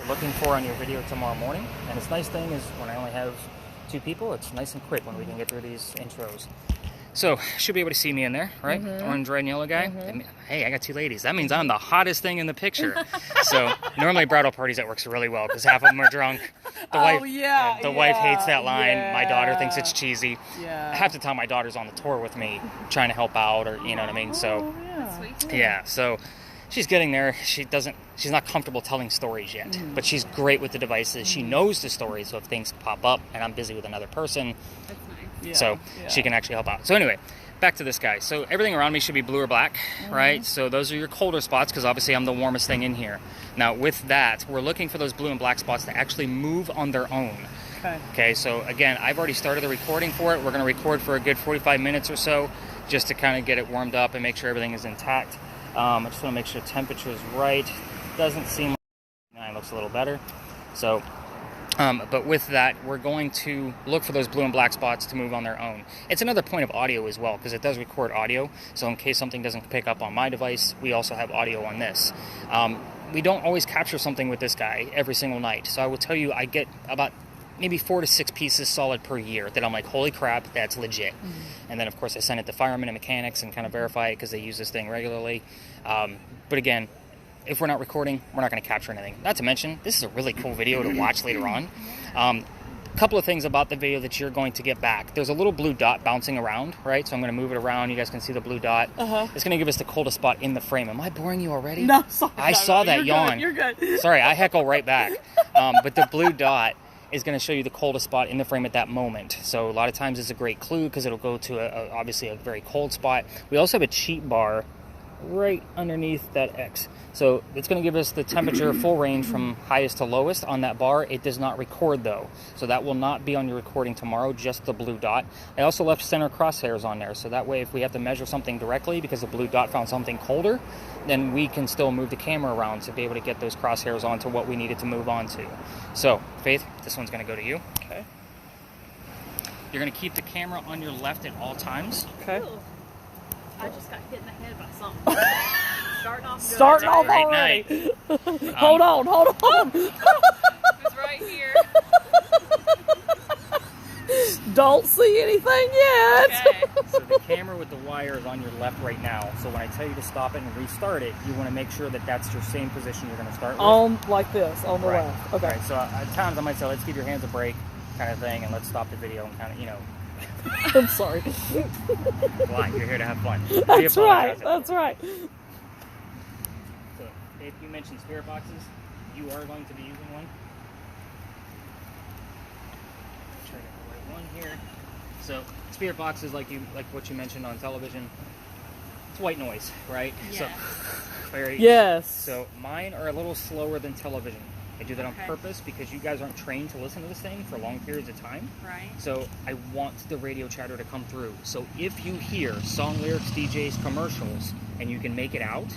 you're looking for on your video tomorrow morning. And this nice thing is when I only have 2 people, it's nice and quick when we can get through these intros. So, should be able to see me in there, right? Orange, red, and yellow guy. Hey, I got 2 ladies. That means I'm the hottest thing in the picture. So, normally bridal parties, that works really well because half of them are drunk. The wife hates that line. Yeah. My daughter thinks it's cheesy. Yeah. Half the time, my daughter's on the tour with me trying to help out, or you know what I mean? So, yeah. So, she's getting there. She's not comfortable telling stories yet, but she's great with the devices. She knows the stories, so if things pop up and I'm busy with another person, that's nice. She can actually help out. So anyway, back to this guy. So everything around me should be blue or black, right? So those are your colder spots because obviously I'm the warmest thing in here. Now with that, we're looking for those blue and black spots to actually move on their own. Okay, so again, I've already started the recording for it. We're going to record for a good 45 minutes or so just to kind of get it warmed up and make sure everything is intact. I just want to make sure temperature is right. Doesn't seem like it looks a little better. So, but with that, we're going to look for those blue and black spots to move on their own. It's another point of audio as well because it does record audio. So in case something doesn't pick up on my device, we also have audio on this. We don't always capture something with this guy every single night. So I will tell you, I get about maybe 4 to 6 pieces solid per year that I'm like, holy crap, that's legit. And then, of course, I send it to firemen and mechanics and kind of verify it because they use this thing regularly. But again, if we're not recording, we're not going to capture anything. Not to mention, this is a really cool video to watch later on. A couple of things about the video that you're going to get back. There's a little blue dot bouncing around, right? So I'm going to move it around. You guys can see the blue dot. It's going to give us the coldest spot in the frame. Am I boring you already? No, sorry. I saw that yawn. You're good. Sorry, I heckle right back. But the blue dot is going to show you the coldest spot in the frame at that moment. So a lot of times it's a great clue because it'll go to obviously a very cold spot. We also have a cheat bar right underneath that X. So it's going to give us the temperature full range from highest to lowest on that bar. It does not record though. So that will not be on your recording tomorrow, just the blue dot. I also left center crosshairs on there. So that way if we have to measure something directly because the blue dot found something colder, then we can still move the camera around to be able to get those crosshairs onto what we needed to move on to. So Faith, this one's going to go to you. Okay. You're going to keep the camera on your left at all times. Okay. Ooh. I just got hit in the head by something. Starting off already. Hold on. It's right here. Don't see anything yet. Okay. So the camera with the wire is on your left right now. So when I tell you to stop it and restart it, you want to make sure that that's your same position you're going to start with. On like this, on the left. Okay. Right. So at times I might say, let's give your hands a break kind of thing, and let's stop the video and kind of, I'm sorry. Why? You're here to have fun. That's right. That's right. So if you mentioned spirit boxes, you are going to be using one. Try to get the right one here. So spirit boxes, like what you mentioned on television, it's white noise, right? Yeah. So yes. So mine are a little slower than television. I do that on Okay. purpose because you guys aren't trained to listen to this thing for long periods of time. Right. So I want the radio chatter to come through. So if you hear song lyrics, DJs, commercials, and you can make it out,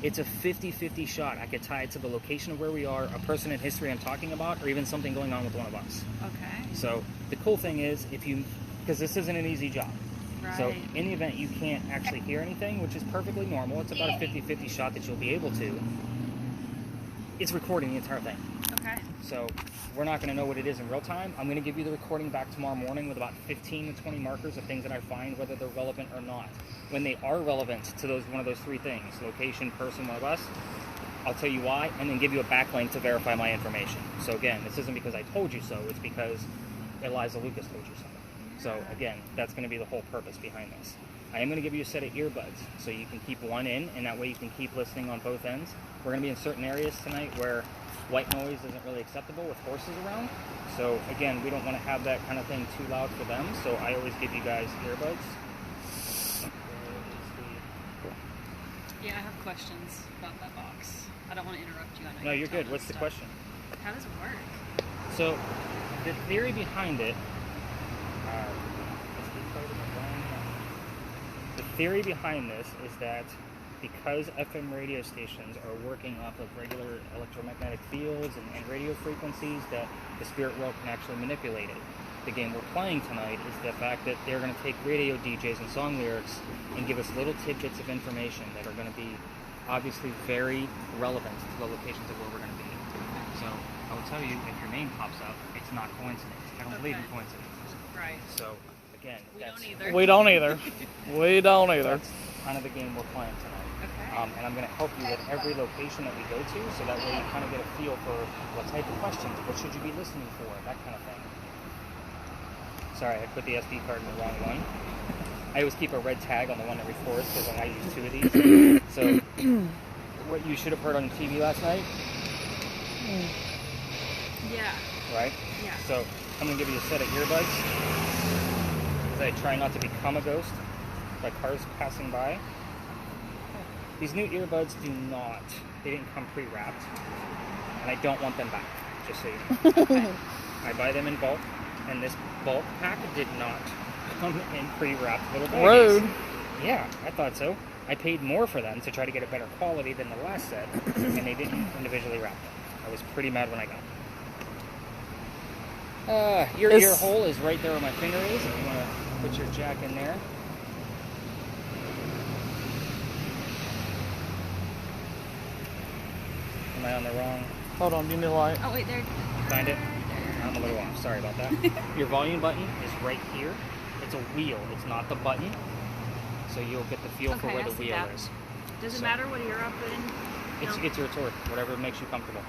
it's a 50-50 shot. I could tie it to the location of where we are, a person in history I'm talking about, or even something going on with one of us. Okay. So the cool thing is, because this isn't an easy job. Right. So in the event you can't actually hear anything, which is perfectly normal, it's about a 50-50 shot that you'll be able to. It's recording the entire thing. Okay. So we're not going to know what it is in real time. I'm going to give you the recording back tomorrow morning with about 15 to 20 markers of things that I find, whether they're relevant or not. When they are relevant to one of those 3 things, location, person, one of us, I'll tell you why, and then give you a backlink to verify my information. So again, this isn't because I told you so, it's because Eliza Lucas told you so. So again, that's going to be the whole purpose behind this. I am going to give you a set of earbuds, so you can keep one in, and that way you can keep listening on both ends. We're going to be in certain areas tonight where white noise isn't really acceptable with horses around. So again, we don't want to have that kind of thing too loud for them, so I always give you guys earbuds. Yeah, I have questions about that box. I don't want to interrupt you. I know No, you're good. What's the question? How does it work? So the theory behind it, this is that because FM radio stations are working off of regular electromagnetic fields and radio frequencies, that the spirit world can actually manipulate it. The game we're playing tonight is the fact that they're going to take radio DJs and song lyrics and give us little tidbits of information that are going to be obviously very relevant to the locations of where we're going to be. So tell you if your name pops up, it's not coincidence. I don't believe in coincidences. Right. So, again, We that's, don't either. We don't either. We don't either. that's kind of the game we're playing tonight. Okay. And I'm going to help you with every location that we go to, so that way you kind of get a feel for what type of questions, what should you be listening for, that kind of thing. Sorry, I put the SD card in the wrong one. I always keep a red tag on the one that records because I use 2 of these. So, what you should have heard on TV last night, Yeah. right? Yeah. So, I'm going to give you a set of earbuds. As I try not to become a ghost by cars passing by. These new earbuds they didn't come pre-wrapped. And I don't want them back, just so you know. Okay. I buy them in bulk, and this bulk pack did not come in pre-wrapped little baggies. Rude. Yeah, I thought so. I paid more for them to try to get a better quality than the last set, and they didn't individually wrap them. I was pretty mad when I got them. Your ear hole is right there where my finger is, if you want to put your jack in there. Am I on the wrong? Hold on, give me a light. Oh wait, there. Find it? I'm a little off. Sorry about that. Your volume button is right here. It's a wheel. It's not the button. So you'll get the feel for where the wheel is. Does it matter what ear I put in? It's your choice. Whatever makes you comfortable.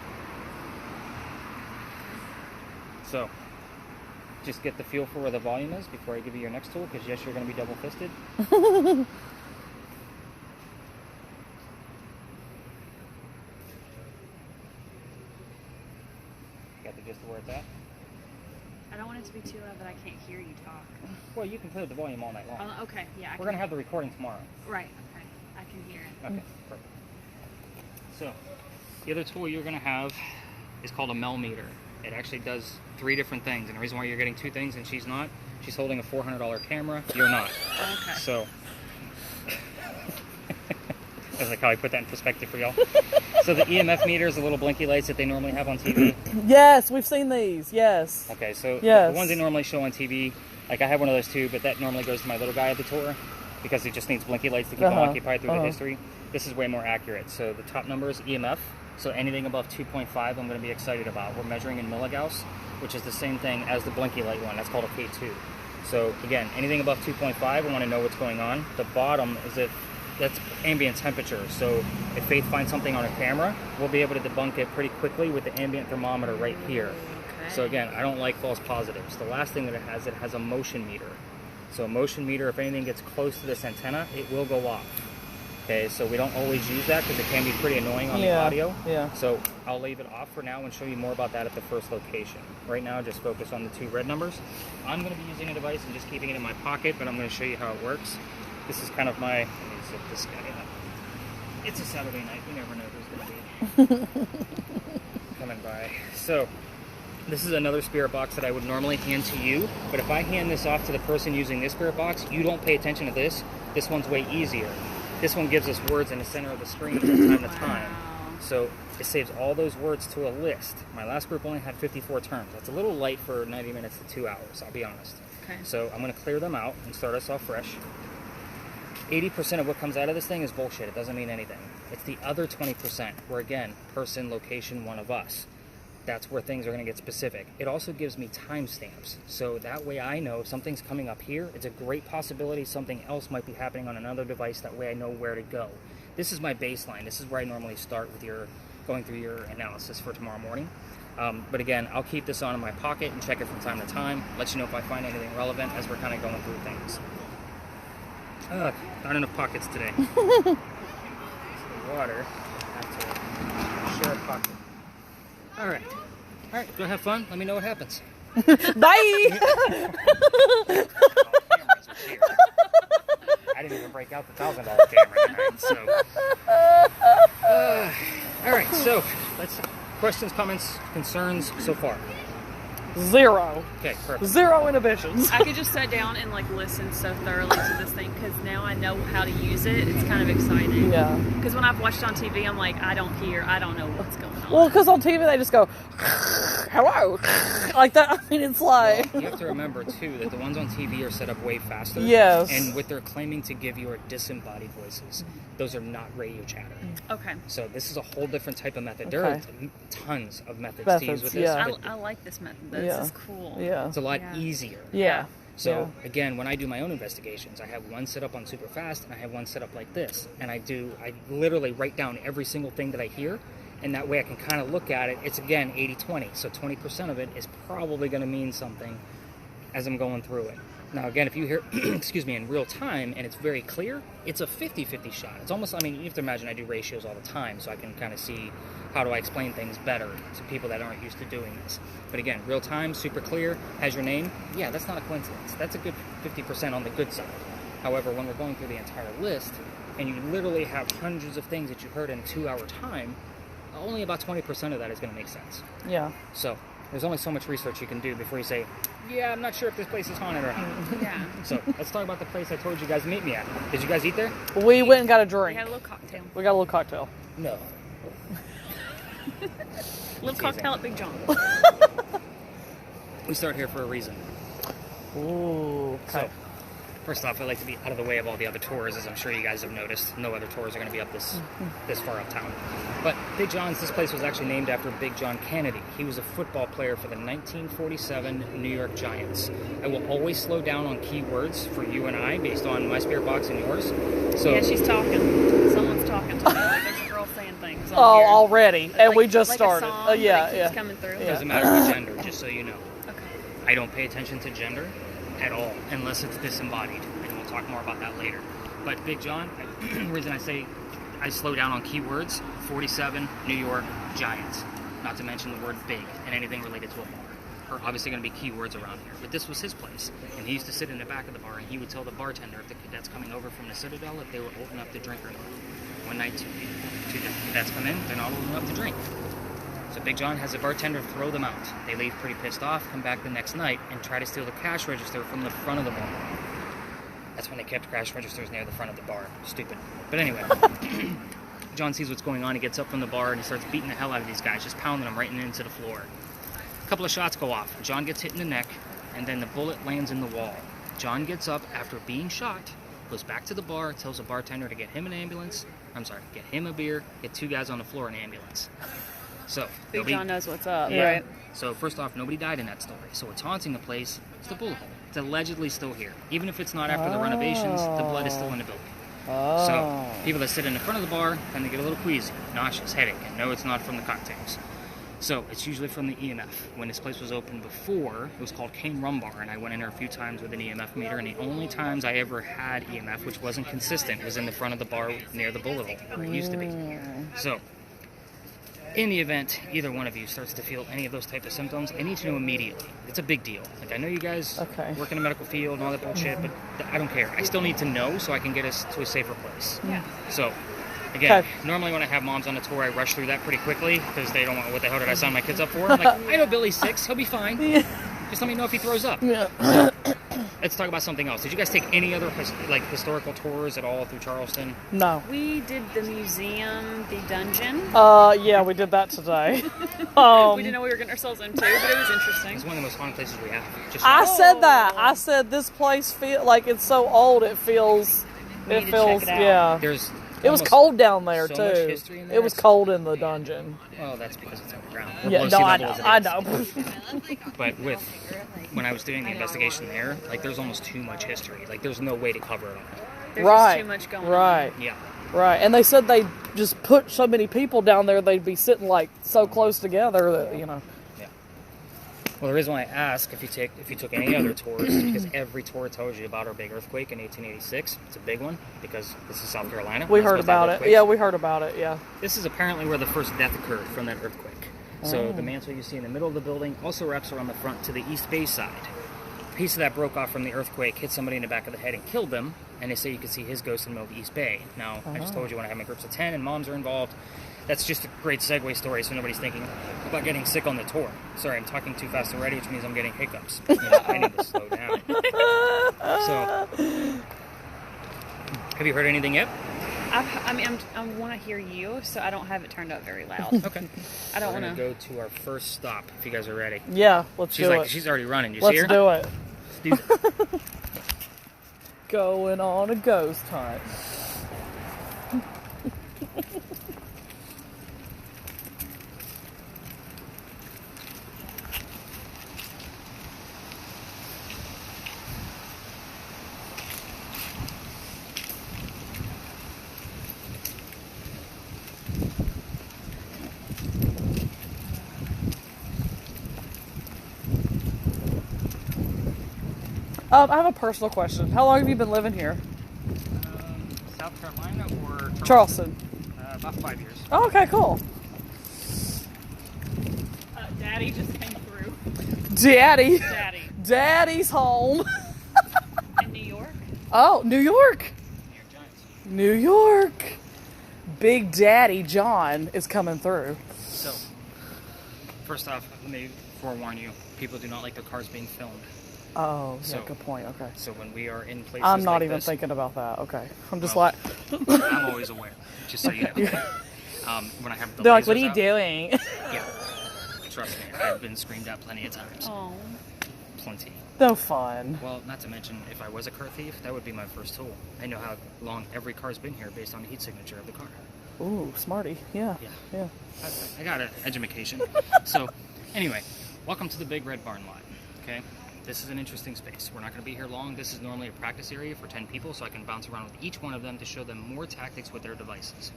So, just get the feel for where the volume is before I give you your next tool, because yes, you're going to be double-fisted. Got the gist of where it's at? I don't want it to be too loud that I can't hear you talk. Well, you can play with the volume all night long. Oh, okay, yeah. We're going to have the recording tomorrow. Right, okay. I can hear it. Okay, perfect. So, the other tool you're going to have is called a meter. It actually does 3 different things, and the reason why you're getting 2 things and she's not, she's holding a $400 camera, you're not. Okay. So, that's like how I put that in perspective for y'all. So the EMF meter is the little blinky lights that they normally have on TV. Yes, we've seen these. Yes. Okay, so Yes. the ones they normally show on TV, like I have one of those too, but that normally goes to my little guy at the tour because he just needs blinky lights to keep him occupied through the history. This is way more accurate. So the top number is EMF. So anything above 2.5, I'm going to be excited about. We're measuring in milligauss, which is the same thing as the blinky light one. That's called a K2. So again, anything above 2.5, I want to know what's going on. The bottom is that's ambient temperature. So if Faith finds something on her camera, we'll be able to debunk it pretty quickly with the ambient thermometer right here. Okay. So again, I don't like false positives. The last thing that it has a motion meter. So a motion meter, if anything gets close to this antenna, it will go off. Okay, so we don't always use that because it can be pretty annoying on the audio. Yeah. So I'll leave it off for now and show you more about that at the first location. Right now, just focus on the 2 red numbers. I'm going to be using a device and just keeping it in my pocket, but I'm going to show you how it works. This is kind of my... Let me zip this guy up. It's a Saturday night. You never know who's going to be coming by. So this is another spirit box that I would normally hand to you, but if I hand this off to the person using this spirit box, you don't pay attention to this. This one's way easier. This one gives us words in the center of the screen from time to time. So it saves all those words to a list. My last group only had 54 terms. That's a little light for 90 minutes to 2 hours, I'll be honest. Okay. So I'm going to clear them out and start us off fresh. 80% of what comes out of this thing is bullshit. It doesn't mean anything. It's the other 20% where, again, person, location, one of us. That's where things are going to get specific. It also gives me timestamps. So that way I know if something's coming up here, it's a great possibility something else might be happening on another device. That way I know where to go. This is my baseline. This is where I normally start with going through your analysis for tomorrow morning. But again, I'll keep this on in my pocket and check it from time to time. Let you know if I find anything relevant as we're kind of going through things. Not enough pockets today. Water. Have to share a pocket. All right, go have fun. Let me know what happens. Bye! I didn't even break out the $1,000 camera tonight, so. All right, so questions, comments, concerns so far? 0. Okay, perfect. 0 inhibitions. I could just sit down and like listen so thoroughly to this thing because now I know how to use it. It's kind of exciting. Yeah. Because when I've watched on TV, I'm like, I don't know what's going on. Well, because on TV they just go, hello, like that. I mean, it's like You have to remember, too, that the ones on TV are set up way faster. Yes. And what they're claiming to give you are disembodied voices. Those are not radio chatter. Okay. So this is a whole different type of method. There Okay. are tons of methods to use Methods, with this. yeah. but I like this method. This Yeah. is cool. yeah, It's a lot Yeah. easier. yeah. So again, when I do my own investigations, I have one set up on super fast and I have one set up like this. And I literally write down every single thing that I hear. And that way I can kind of look at it. It's again 80-20. So 20% of it is probably going to mean something as I'm going through it. Now again, if you hear, excuse me, in real time and it's very clear, it's a 50-50 shot. It's almost, I mean, you have to imagine I do ratios all the time, so I can kind of see how do I explain things better to people that aren't used to doing this. But again, real time, super clear, has your name. Yeah, that's not a coincidence. That's a good 50% on the good side. However, when we're going through the entire list and you literally have hundreds of things that you heard in a 2-hour time, only about 20% of that is going to make sense. Yeah. So there's only so much research you can do before you say, yeah, I'm not sure if this place is haunted or not. Yeah. So let's talk about the place I told you guys to meet me at. Did you guys eat there? We went and got a We drink. had a little cocktail. We got a little cocktail. No. Little cocktail at Big John. We start here for a reason. Ooh. Okay. So, first off, I like to be out of the way of all the other tours, as I'm sure you guys have noticed. No other tours are going to be up this far uptown. But Big John's, this place was actually named after Big John Kennedy. He was a football player for the 1947 New York Giants. I will always slow down on key words for you and I, based on my spirit box and yours. So, Yeah, she's talking. Someone's talking to me. Like there's a girl saying things. On Oh, here. already, and Like- we just like started. A song Yeah, that yeah. keeps coming through. it doesn't matter the gender, just so you know. Okay. I don't pay attention to gender at all, unless it's disembodied, and we'll talk more about that later. But Big John, the reason I say I slow down on keywords, 47 New York Giants, not to mention the word big and anything related to a bar, are obviously going to be keywords around here. But this was his place, and he used to sit in the back of the bar, and he would tell the bartender if the cadets coming over from the Citadel if they were old enough to drink or not. One night, two cadets come in, they're not old enough to drink. So Big John has a bartender throw them out. They leave pretty pissed off, come back the next night, and try to steal the cash register from the front of the bar. That's when they kept cash registers near the front of the bar. Stupid. But anyway, John sees what's going on. He gets up from the bar and he starts beating the hell out of these guys, just pounding them right into the floor. A couple of shots go off. John gets hit in the neck, and then the bullet lands in the wall. John gets up after being shot, goes back to the bar, tells the bartender to get him an ambulance. Get him a beer, get 2 guys on the floor in an ambulance. So, Big John knows what's up, Yeah. right? so first off, nobody died in that story. So what's haunting the place is the bullet hole. It's allegedly still here. Even if it's not after the renovations, the blood is still in the building. Oh. So people that sit in the front of the bar tend to get a little queasy, nauseous, headache, and no, it's not from the cocktails. So it's usually from the EMF. When this place was open before, it was called Cane Rum Bar, and I went in there a few times with an EMF meter, and the only times I ever had EMF, which wasn't consistent, was in the front of the bar near the bullet hole, where it used to be. So in the event either one of you starts to feel any of those type of symptoms, I need to know immediately. It's a big deal. Like, I know you guys Okay. work in the medical field and all that bullshit, but I don't care. I still need to know so I can get us to a safer place. Yeah. So, again, Okay. normally when I have moms on the tour, I rush through that pretty quickly because they don't want, what the hell did I sign my kids up for? I'm like, I know Billy's 6, he'll be fine. Just let me know if he throws up. Yeah. Let's talk about something else. Did you guys take any other historical tours at all through Charleston? No. We did the museum, the dungeon. Yeah, we did that today. We didn't know we were getting ourselves into, but it was interesting. It's one of the most fun places we have. Just I said that. I said this place feel like it's so old. It feels. We It need to feels. check it out. Yeah. there's It was almost cold down there so too. much history in there. It was cold in the dungeon. Well, that's because it's underground. Yeah. Below No, sea I level know. as it I is. know. But when I was doing the investigation there, like, there's almost too much history. Like, there's no way to cover it all. There's Right. just too much going on. Right. Yeah. Right. And they said they just put so many people down there. They'd be sitting like so close together that Yeah. Well, the reason why I ask if you took any other tours is because every tour tells you about our big earthquake in 1886. It's a big one because this is South Carolina. we We're not heard supposed to have about it. earthquakes. Yeah, we heard about it. Yeah. This is apparently where the first death occurred from that earthquake. So the mantle you see in the middle of the building also wraps around the front to the East Bay side. A piece of that broke off from the earthquake, hit somebody in the back of the head and killed them, and they say you can see his ghost in the middle of the East Bay. Now, I just told you when I have my groups of 10 and moms are involved, that's just a great segue story so nobody's thinking about getting sick on the tour. Sorry, I'm talking too fast already, which means I'm getting hiccups. I need to slow down. So, have you heard anything yet? I mean, I want to hear you, so I don't have it turned up very loud. Okay. I don't We're want going to go to our first stop, if you guys are ready. Yeah, let's She's do like, it. she's already running. You Let's see her? do it. Let's do it. Going on a ghost hunt. I have a personal question. How long have you been living here? South Carolina or Charleston. About 5 years. Oh, okay, cool. Daddy just came through. Daddy. Daddy. Daddy's home. In New York? Oh, New York. Near Giants. New York. Big Daddy John is coming through. So, first off, let me forewarn you, people do not like their cars being filmed. Oh, yeah, So- good point. Okay. So when we are in places I'm not like even this, thinking about that. Okay. I'm just Well, like, I'm always aware, just so you know. When I have the they're like, what are lasers you out- doing? Yeah, trust me, I've been screamed at plenty of times. Oh. Plenty. No fun. Well, not to mention, if I was a car thief, that would be my first tool. I know how long every car's been here based on the heat signature of the car. Ooh, smarty. Yeah. Yeah. Yeah. I got an education. So, anyway, welcome to the Big Red Barn lot. Okay, this is an interesting space. We're not going to be here long. This is normally a practice area for 10 people, so I can bounce around with each one of them to show them more tactics with their devices.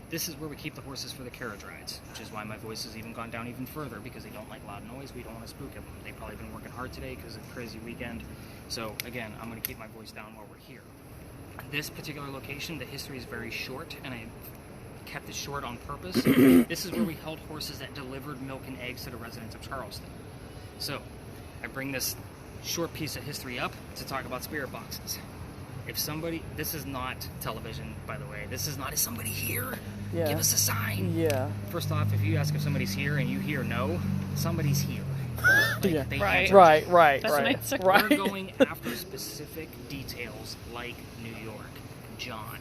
This is where we keep the horses for the carriage rides, which is why my voice has even gone down even further, because they don't like loud noise. We don't want to spook them. They've probably been working hard today because of a crazy weekend. So again, I'm going to keep my voice down while we're here. This particular location, the history is very short, and I kept it short on purpose. This is where we held horses that delivered milk and eggs to the residents of Charleston. So I bring this short piece of history up to talk about spirit boxes. If somebody, this is not television, by the way. This is not, is somebody here? Yeah. Give us a sign. Yeah. First off, if you ask if somebody's here and you hear no, somebody's here. Like, Yeah. they Right. answered. Right. That's an Right. answer. Right. We're going after specific details like New York, John,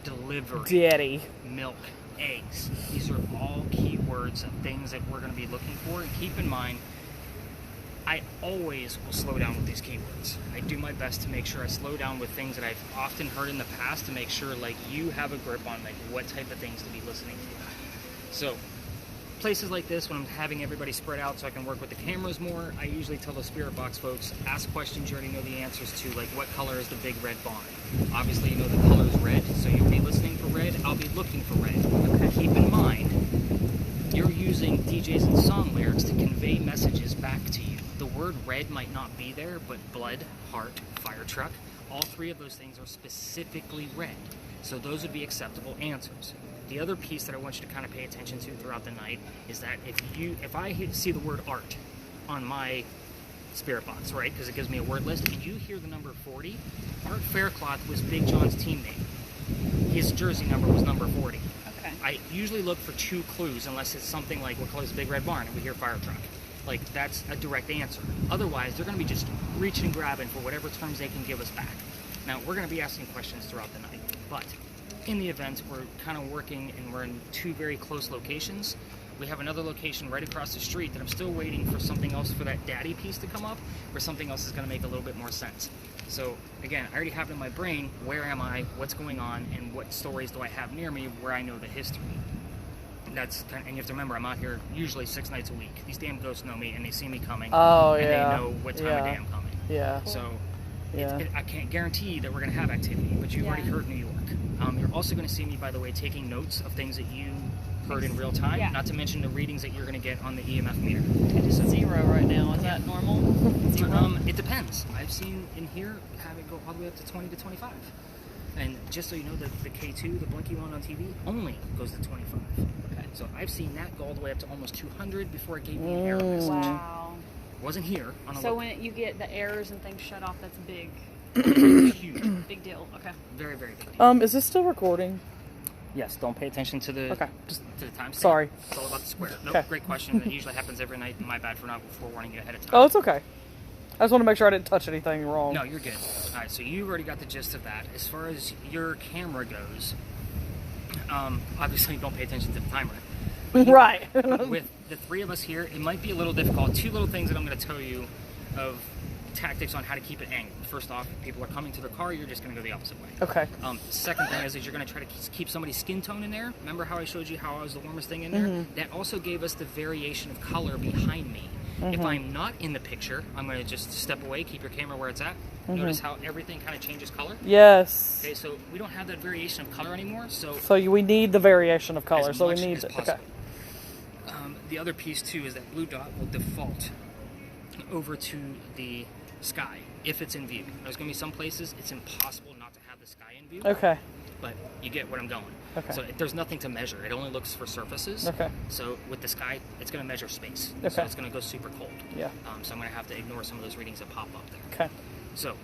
delivery, Daddy. milk, eggs. These are all keywords of things that we're going to be looking for. And keep in mind, I always will slow down with these keywords. I do my best to make sure I slow down with things that I've often heard in the past to make sure like you have a grip on like what type of things to be listening to. So places like this, when I'm having everybody spread out so I can work with the cameras more, I usually tell the spirit box folks, ask questions you already know the answers to, like what color is the big red barn? Obviously you know the color is red, so you'll be listening for red, I'll be looking for red. Okay. Keep in mind, you're using DJs and song lyrics to convey messages back to you. The word red might not be there, but blood, heart, fire truck, all three of those things are specifically red. So those would be acceptable answers. The other piece that I want you to kind of pay attention to throughout the night is that if I see the word art on my spirit box, right, because it gives me a word list, and you hear the number 40, Art Faircloth was Big John's teammate. His jersey number was number 40. Okay. I usually look for 2 clues unless it's something like what color is the big red barn and we hear fire truck. Like, that's a direct answer. Otherwise, they're going to be just reaching and grabbing for whatever terms they can give us back. Now, we're going to be asking questions throughout the night, but in the event, we're kind of working and we're in 2 very close locations. We have another location right across the street that I'm still waiting for something else for that daddy piece to come up, where something else is going to make a little bit more sense. So, again, I already have it in my brain, where am I, what's going on, and what stories do I have near me where I know the history. And you have to remember, I'm out here usually 6 nights a week. These damn ghosts know me, and they see me coming, Oh, and yeah. they know what time of day I'm coming. Yeah. So, Yeah. I can't guarantee that we're going to have activity, but you've already heard New York. You're also going to see me, by the way, taking notes of things that you heard in real time, Yeah. not to mention the readings that you're going to get on the EMF meter. It is 0 right now. Is that normal? 0? It depends. I've seen in here have it go all the way up to 20 to 25. And just so you know, the K2, the blinky one on TV, only goes to 25. Okay. So I've seen that go all the way up to almost 200 before it gave me an error message. Wow. Wasn't here on a So look. when you get the errors and things shut off, that's big. Huge. Big deal. Okay. Very, very big deal. Is this still recording? Yes, don't pay attention to the Okay. Just to the timestamp. Sorry. It's all about the square. Nope, Okay. great question. It usually happens every night. My bad for not forewarning you ahead of time. Oh, it's okay. I just want to make sure I didn't touch anything wrong. No, you're good. All right, so you already got the gist of that. As far as your camera goes, Obviously, don't pay attention to the timer. Right. With the three of us here, it might be a little difficult. Two little things that I'm going to tell you of tactics on how to keep it angled. First off, if people are coming to their car, you're just going to go the opposite way. Okay. Second thing is you're going to try to keep somebody's skin tone in there. Remember how I showed you how I was the warmest thing in there? That also gave us the variation of color behind me. If I'm not in the picture, I'm going to just step away, keep your camera where it's at. Notice how everything kind of changes color? Yes. Okay, so we don't have that variation of color anymore, so we need the variation of color. as So we much need as it. possible. Okay. The other piece too is that blue dot will default over to the sky if it's in view. There's going to be some places it's impossible not to have the sky in view. Okay. But you get where I'm going. Okay. So there's nothing to measure. It only looks for surfaces. Okay. So with the sky, it's going to measure space. Okay. So it's going to go super cold. Yeah. So I'm going to have to ignore some of those readings that pop up there. Okay. So,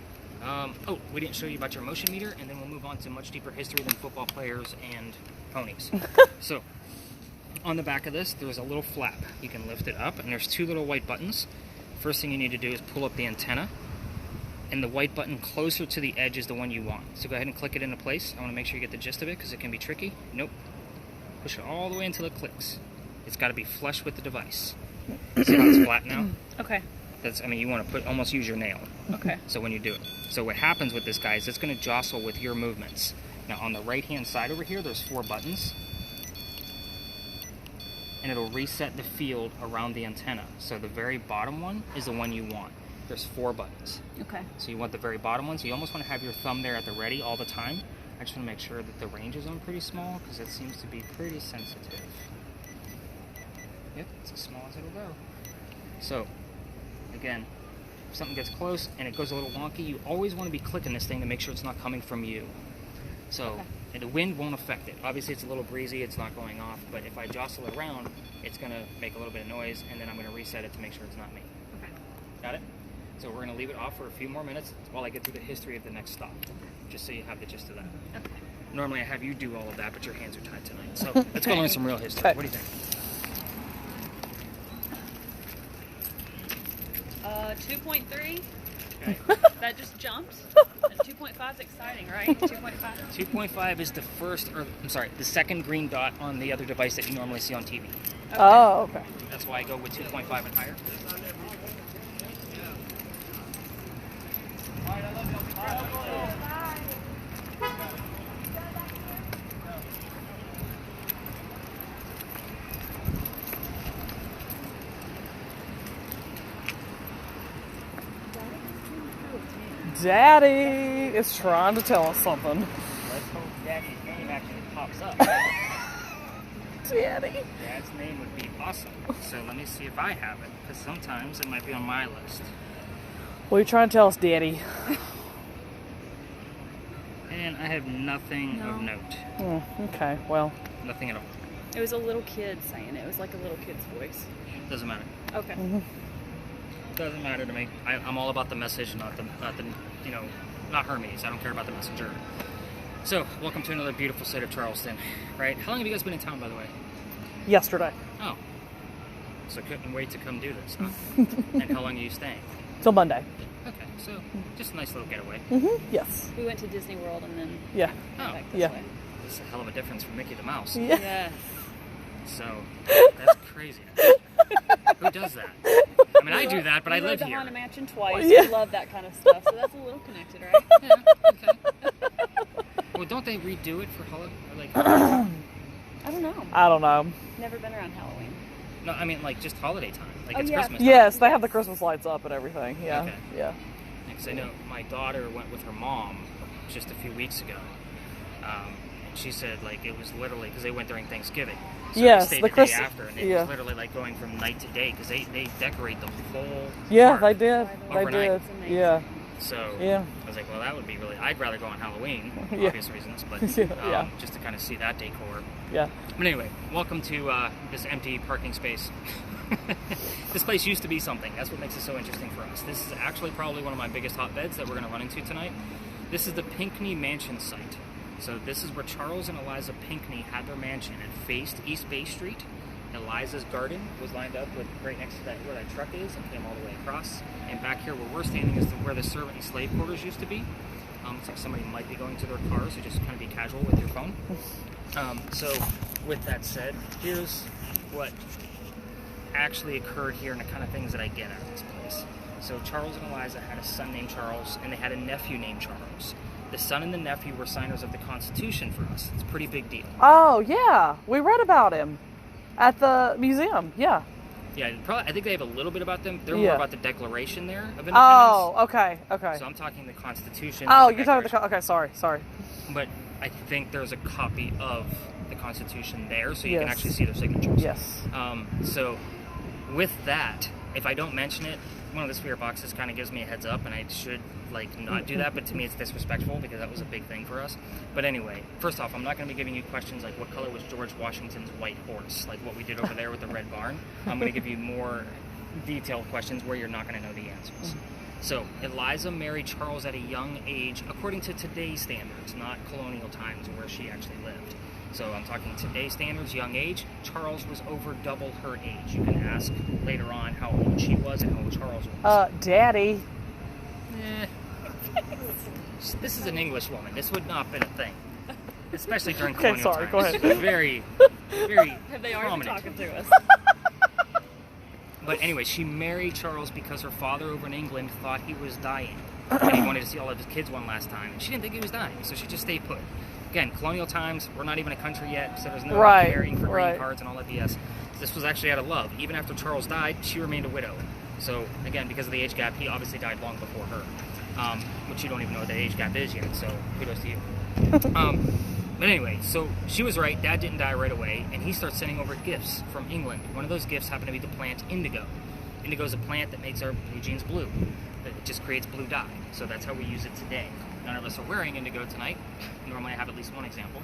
oh, we didn't show you about your motion meter, and then we'll move on to much deeper history than football players and ponies. So, on the back of this, there's a little flap. You can lift it up, and there's two little white buttons. First thing you need to do is pull up the antenna, and the white button closer to the edge is the one you want. So go ahead and click it into place. I want to make sure you get the gist of it, because it can be tricky. Nope. Push it all the way until it clicks. It's got to be flush with the device. See how it's flat now? Okay. You want to almost use your nail. Okay. So when you do it. So what happens with this, guy, is it's going to jostle with your movements. Now on the right-hand side over here, there's 4 buttons. And it'll reset the field around the antenna. So the very bottom one is the one you want. There's 4 buttons. Okay. So you want the very bottom one. So you almost want to have your thumb there at the ready all the time. I just want to make sure that the range is on pretty small, because it seems to be pretty sensitive. Yep, it's as small as it'll go. So, again, if something gets close and it goes a little wonky, you always want to be clicking this thing to make sure it's not coming from you. So, and the wind won't affect it. Obviously, it's a little breezy, it's not going off, but if I jostle it around, it's going to make a little bit of noise, and then I'm going to reset it to make sure it's not me. Okay. Got it? So we're going to leave it off for a few more minutes while I get through the history of the next stop, just so you have the gist of that. Okay. Normally I have you do all of that, but your hands are tied tonight. So let's go learn some real history. Okay. What do you think? 2.3. Okay. That just jumped. 2.5 is exciting, right? 2.5. 2.5 is the second green dot on the other device that you normally see on TV. Okay. Oh, okay. That's why I go with 2.5 and higher. Daddy is trying to tell us something. Let's hope Daddy's name actually pops up. Daddy. Dad's name would be awesome. So let me see if I have it, because sometimes it might be on my list. What are you trying to tell us, Daddy? And I have nothing of note. Okay, well. Nothing at all. It was a little kid saying it. It was like a little kid's voice. Doesn't matter. Okay. Doesn't matter to me. I'm all about the message, not Hermes. I don't care about the messenger. So, welcome to another beautiful state of Charleston, right? How long have you guys been in town, by the way? Yesterday. Oh. So couldn't wait to come do this, huh? And how long are you staying? Till Monday. Okay, so just a nice little getaway. Yes. We went to Disney World and then Yeah. Oh, back this Yeah. way. this is a hell of a difference from Mickey the Mouse. Yeah. Yes. So, that's crazy. Who does that? I mean, I do that, but I live We here. rode the Haunted Mansion twice. Yeah. We love that kind of stuff, so that's a little connected, right? Yeah, okay. Well, don't they redo it for Halloween? I don't know. I don't know. Never been around Halloween. No, I mean, just holiday time. Oh, It's yeah. Christmas time. Yes, they have the Christmas lights up and everything. Yeah. Okay. Yeah. Because I know my daughter went with her mom just a few weeks ago. And she said, it was literally, because they went during Thanksgiving. So Yes, they stayed the the day Christ- after, and it yeah. was literally going from night to day, because they decorate the whole Yeah, park. they did. They Overnight. did. It's amazing. Yeah. So Yeah. I was like, well, that would be really, I'd rather go on Halloween, for Yeah. obvious reasons, but Yeah. just to kind of see that decor. Yeah. But anyway, welcome to this empty parking space. This place used to be something. That's what makes it so interesting for us. This is actually probably one of my biggest hotbeds that we're going to run into tonight. This is the Pinkney Mansion site. So this is where Charles and Eliza Pinkney had their mansion. It faced East Bay Street. Eliza's garden was lined up with right next to where that truck is and came all the way across. And back here where we're standing is where the servant and slave quarters used to be. It's like somebody might be going to their car, so just kind of be casual with your phone. So, with that said, here's what actually occurred here and the kind of things that I get out of this place. So, Charles and Eliza had a son named Charles, and they had a nephew named Charles. The son and the nephew were signers of the Constitution for us. It's a pretty big deal. Oh, yeah. We read about him at the museum. Yeah. Yeah, I think they have a little bit about them. They're more Yeah. about the Declaration there of Independence. Oh, okay. So I'm talking the Constitution. Oh, the you're talking about Declaration. okay, sorry. But I think there's a copy of the Constitution there, so you can Yes. actually see their signatures. Yes. So with that, if I don't mention it, one of the spirit boxes kind of gives me a heads up, and I should not do that, but to me it's disrespectful because that was a big thing for us. But anyway, first off, I'm not going to be giving you questions like what color was George Washington's white horse, like what we did over there with the red barn. I'm going to give you more detailed questions where you're not going to know the answers. So, Eliza married Charles at a young age, according to today's standards, not colonial times where she actually lived. So I'm talking today's standards, young age. Charles was over double her age. You can ask later on how old she was and how old Charles was. Daddy. This is an English woman. This would not have been a thing. Especially during Okay, colonial sorry, times. go ahead. Very, very Have they already been prominent. talking to us? But anyway, she married Charles because her father over in England thought he was dying. And he wanted to see all of his kids one last time. And she didn't think he was dying, so she just stayed put. Again, colonial times, we're not even a country yet, so there's no Right, marrying for green right. cards and all that BS. This was actually out of love. Even after Charles died, she remained a widow. So, again, because of the age gap, he obviously died long before her. Which you don't even know what that age gap is yet, so kudos to you. But anyway, so she was right. Dad didn't die right away, and he starts sending over gifts from England. One of those gifts happened to be the plant indigo. Indigo is a plant that makes our blue jeans blue. It just creates blue dye. So that's how we use it today. None of us are wearing indigo tonight. Normally I have at least one example.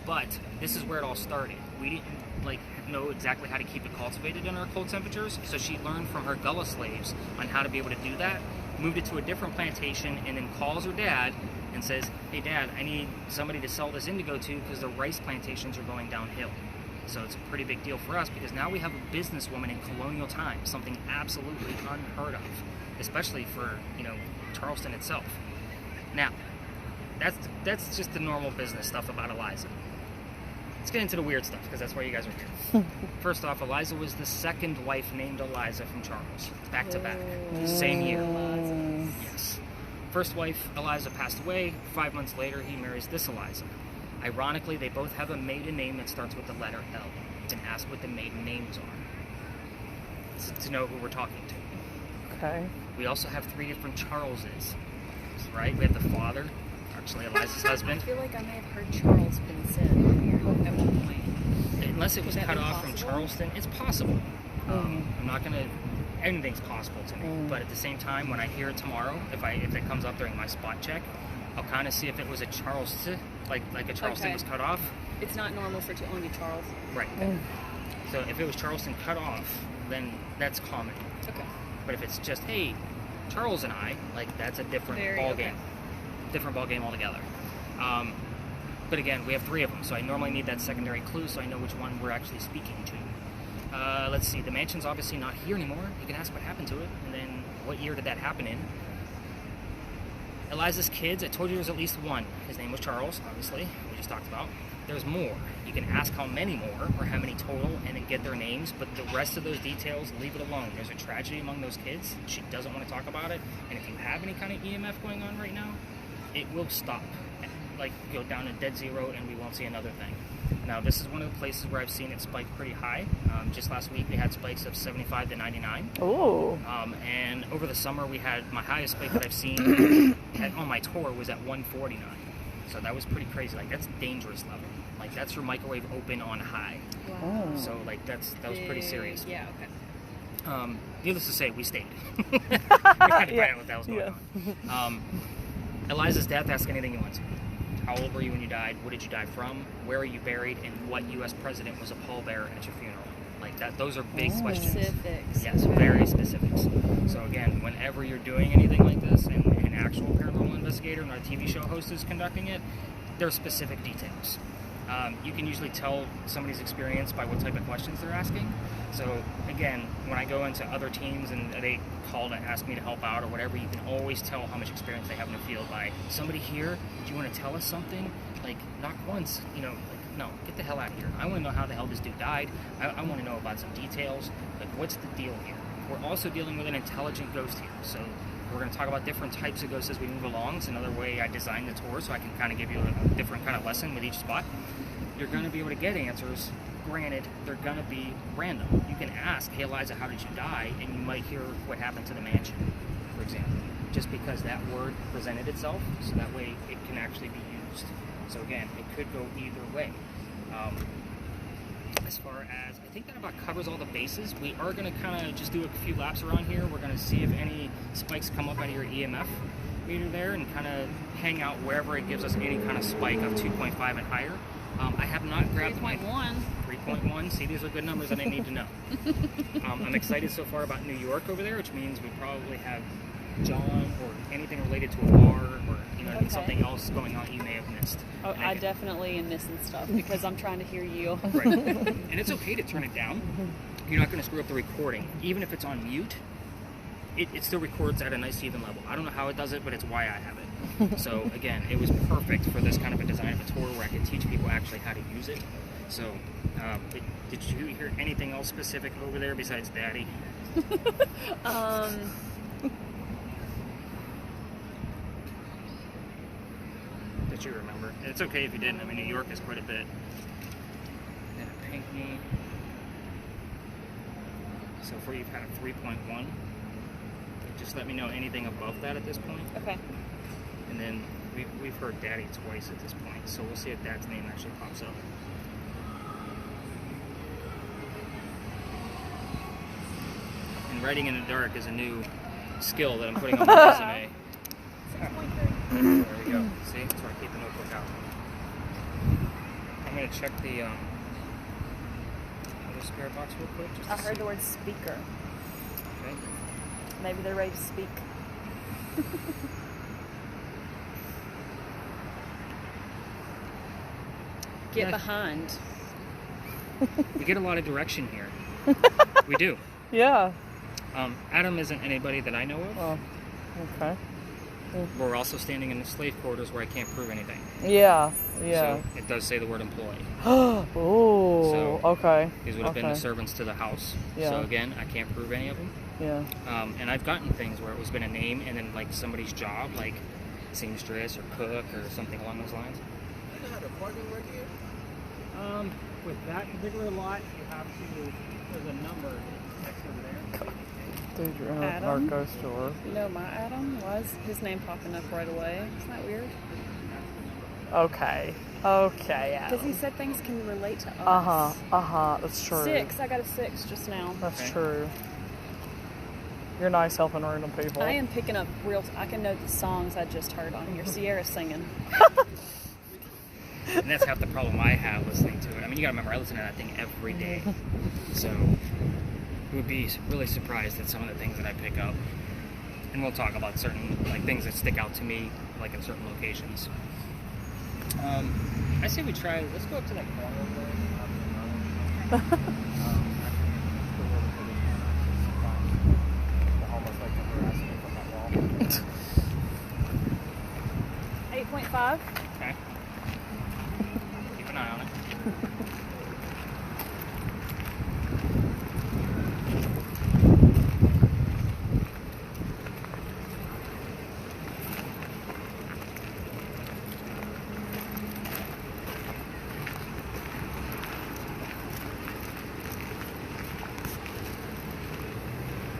But this is where it all started. We didn't know exactly how to keep it cultivated in our cold temperatures, so she learned from her Gullah slaves on how to be able to do that, moved it to a different plantation, and then calls her dad and says, hey Dad, I need somebody to sell this indigo to because the rice plantations are going downhill. So it's a pretty big deal for us because now we have a businesswoman in colonial times, something absolutely unheard of, especially for, Charleston itself. Now, that's just the normal business stuff about Eliza. Let's get into the weird stuff because that's why you guys are here. First off, Eliza was the second wife named Eliza from Charles, back to back, same year. Yes. First wife, Eliza, passed away. 5 months later, he marries this Eliza. Ironically, they both have a maiden name that starts with the letter L. You can ask what the maiden names are to know who we're talking to. Okay. We also have 3 different Charleses, right? We have the father, actually Eliza's I husband. feel like I may have heard Charles been said on here at one point. Unless it was Would that cut be off from possible? Charleston, it's possible. I'm not going to... Anything's possible to me. But at the same time, when I hear it tomorrow, if it comes up during my spot check, I'll kind of see if it was a Charleston, like a Charleston Okay. was cut off. It's not normal for it to only be Charles. Right. So if it was Charleston cut off, then that's common. Okay. But if it's just, hey, Charles and I, that's a different ball game. Different ball game altogether. But again, we have 3 of them, so I normally need that secondary clue so I know which one we're actually speaking to. Let's see, the mansion's obviously not here anymore. You can ask what happened to it, and then what year did that happen in. Eliza's kids, I told you there was at least one. His name was Charles, obviously, we just talked about. There's more. You can ask how many more, or how many total, and then get their names, but the rest of those details, leave it alone. There's a tragedy among those kids. She doesn't want to talk about it, and if you have any kind of EMF going on right now, it will stop. Go down to dead zero, and we won't see another thing. Now, this is one of the places where I've seen it spike pretty high. Just last week, we had spikes of 75 to 99. Ooh. And over the summer, we had my highest spike that I've seen on my tour was at 149. So that was pretty crazy. That's dangerous level. That's your microwave open on high. Wow. So that was pretty serious. Yeah, okay. Needless to say, we stayed. we had to find out what the hell's going on. Eliza's death, ask anything you want to. How old were you when you died? What did you die from? Where are you buried? And what U.S. president was a pallbearer at your funeral? Those are big questions. Specifics. Yes, very specifics. So again, whenever you're doing anything like this, and an actual paranormal investigator, not a TV show host is conducting it, there are specific details. You can usually tell somebody's experience by what type of questions they're asking. So again, when I go into other teams and they call to ask me to help out or whatever, you can always tell how much experience they have in the field by somebody here. Do you want to tell us something? Knock once, No, get the hell out of here. I want to know how the hell this dude died. I want to know about some details. Like, what's the deal here? We're also dealing with an intelligent ghost here. So we're going to talk about different types of ghosts as we move along. It's another way I designed the tour so I can kind of give you a different kind of lesson with each spot. You're going to be able to get answers. Granted, they're going to be random. You can ask, hey, Eliza, how did you die? And you might hear what happened to the mansion, for example. Just because that word presented itself, so that way it can actually be used. So again, it could go either way. As far as, I think that about covers all the bases. We are going to kind of just do a few laps around here. We're going to see if any spikes come up out of your EMF meter there and kind of hang out wherever it gives us any kind of spike of 2.5 and higher. I have not grabbed 3.1. 3.1. See, these are good numbers that I need to know. I'm excited so far about New York over there, which means we probably have John or anything related to a bar or Okay. something else going on you may have missed. Oh, I definitely am missing stuff because I'm trying to hear you. Right. And it's okay to turn it down. You're not going to screw up the recording. Even if it's on mute, it still records at a nice even level. I don't know how it does it, but it's why I have it. So again, it was perfect for this kind of a design of a tour where I could teach people actually how to use it. So did you hear anything else specific over there besides Daddy? That you remember. It's okay if you didn't. I mean, New York is quite a bit. Then a Pinkney. So far you've had a 3.1. Just let me know anything above that at this point. Okay. And then we've heard Daddy twice at this point, so we'll see if Dad's name actually pops up. And writing in the dark is a new skill that I'm putting on my resume. 6.3. There we go. See? That's why I keep the notebook out. I'm going to check the other spirit box real quick. Just I to heard see. the word speaker. Okay. Maybe they're ready to speak. Get Yeah. behind. We get a lot of direction here. We do. Yeah. Adam isn't anybody that I know of. Oh, okay. We're also standing in the slave quarters where I can't prove anything. Yeah. Yeah. So it does say the word employee. Oh. So, Okay. These would have been the Okay. servants to the house. Yeah. So again, I can't prove any of them. Yeah. And I've gotten things where it was been a name and then like somebody's job, like seamstress or cook or something along those lines. You know how the parking work here? With that particular lot, you have to. There's a number next over there. Dude, you're in a Adam? narco store. You know my Adam? Why is his name popping up right away? Isn't that weird? Okay. Okay. Because he said things can relate to us. That's true. 6. I got a 6 just now. That's Okay. true. You're nice helping random people. I am picking up real. I can know the songs I just heard on here. Sierra's singing. And that's half the problem I have listening to it. I mean, you gotta remember, I listen to that thing every day. So, you would be really surprised at some of the things that I pick up. And we'll talk about certain, like, things that stick out to me, like, in certain locations. I say we try, let's go up to that corner over there. Almost like the harassment from that wall. 8.5. Okay. Keep an eye on it.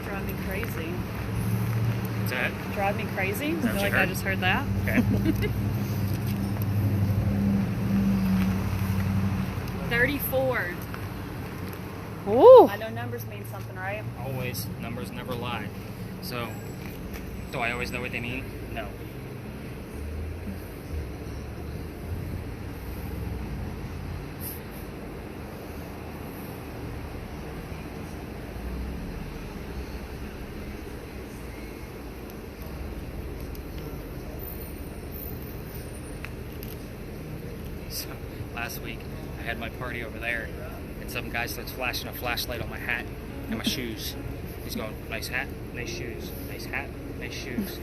Drive me crazy. What's that? Drive me crazy? I that feel what you like I heard? just heard that. Okay. 34. Woo! I know numbers mean something, right? Always. Numbers never lie. So, do I always know what they mean? No. So, last week, I had my party over there, and some guy starts flashing a flashlight on my hat and my shoes. He's going, nice hat, nice shoes, nice hat, nice shoes.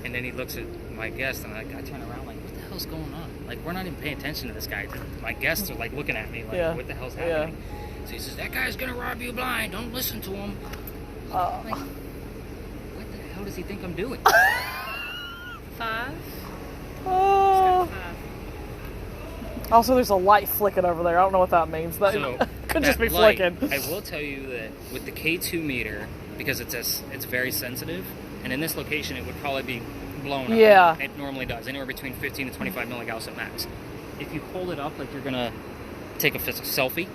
And then he looks at my guest, and I turn around like, what the hell hell's going on? Like, we're not even paying attention to this guy. My guests are like looking at me like, Yeah. what the hell's Yeah. happening? So he says, that guy's gonna rob you blind. Don't listen to him. Like, what the hell does he think I'm doing? 5. Oh. 5. Also, there's a light flicking over there. I don't know what that means. That So, could just that be light, flicking. I will tell you that with the K2 meter, because it's very sensitive, and in this location it would probably be blown up. Yeah. It normally does, anywhere between 15 to 25 milligauss at max. If you hold it up like you're gonna take a selfie,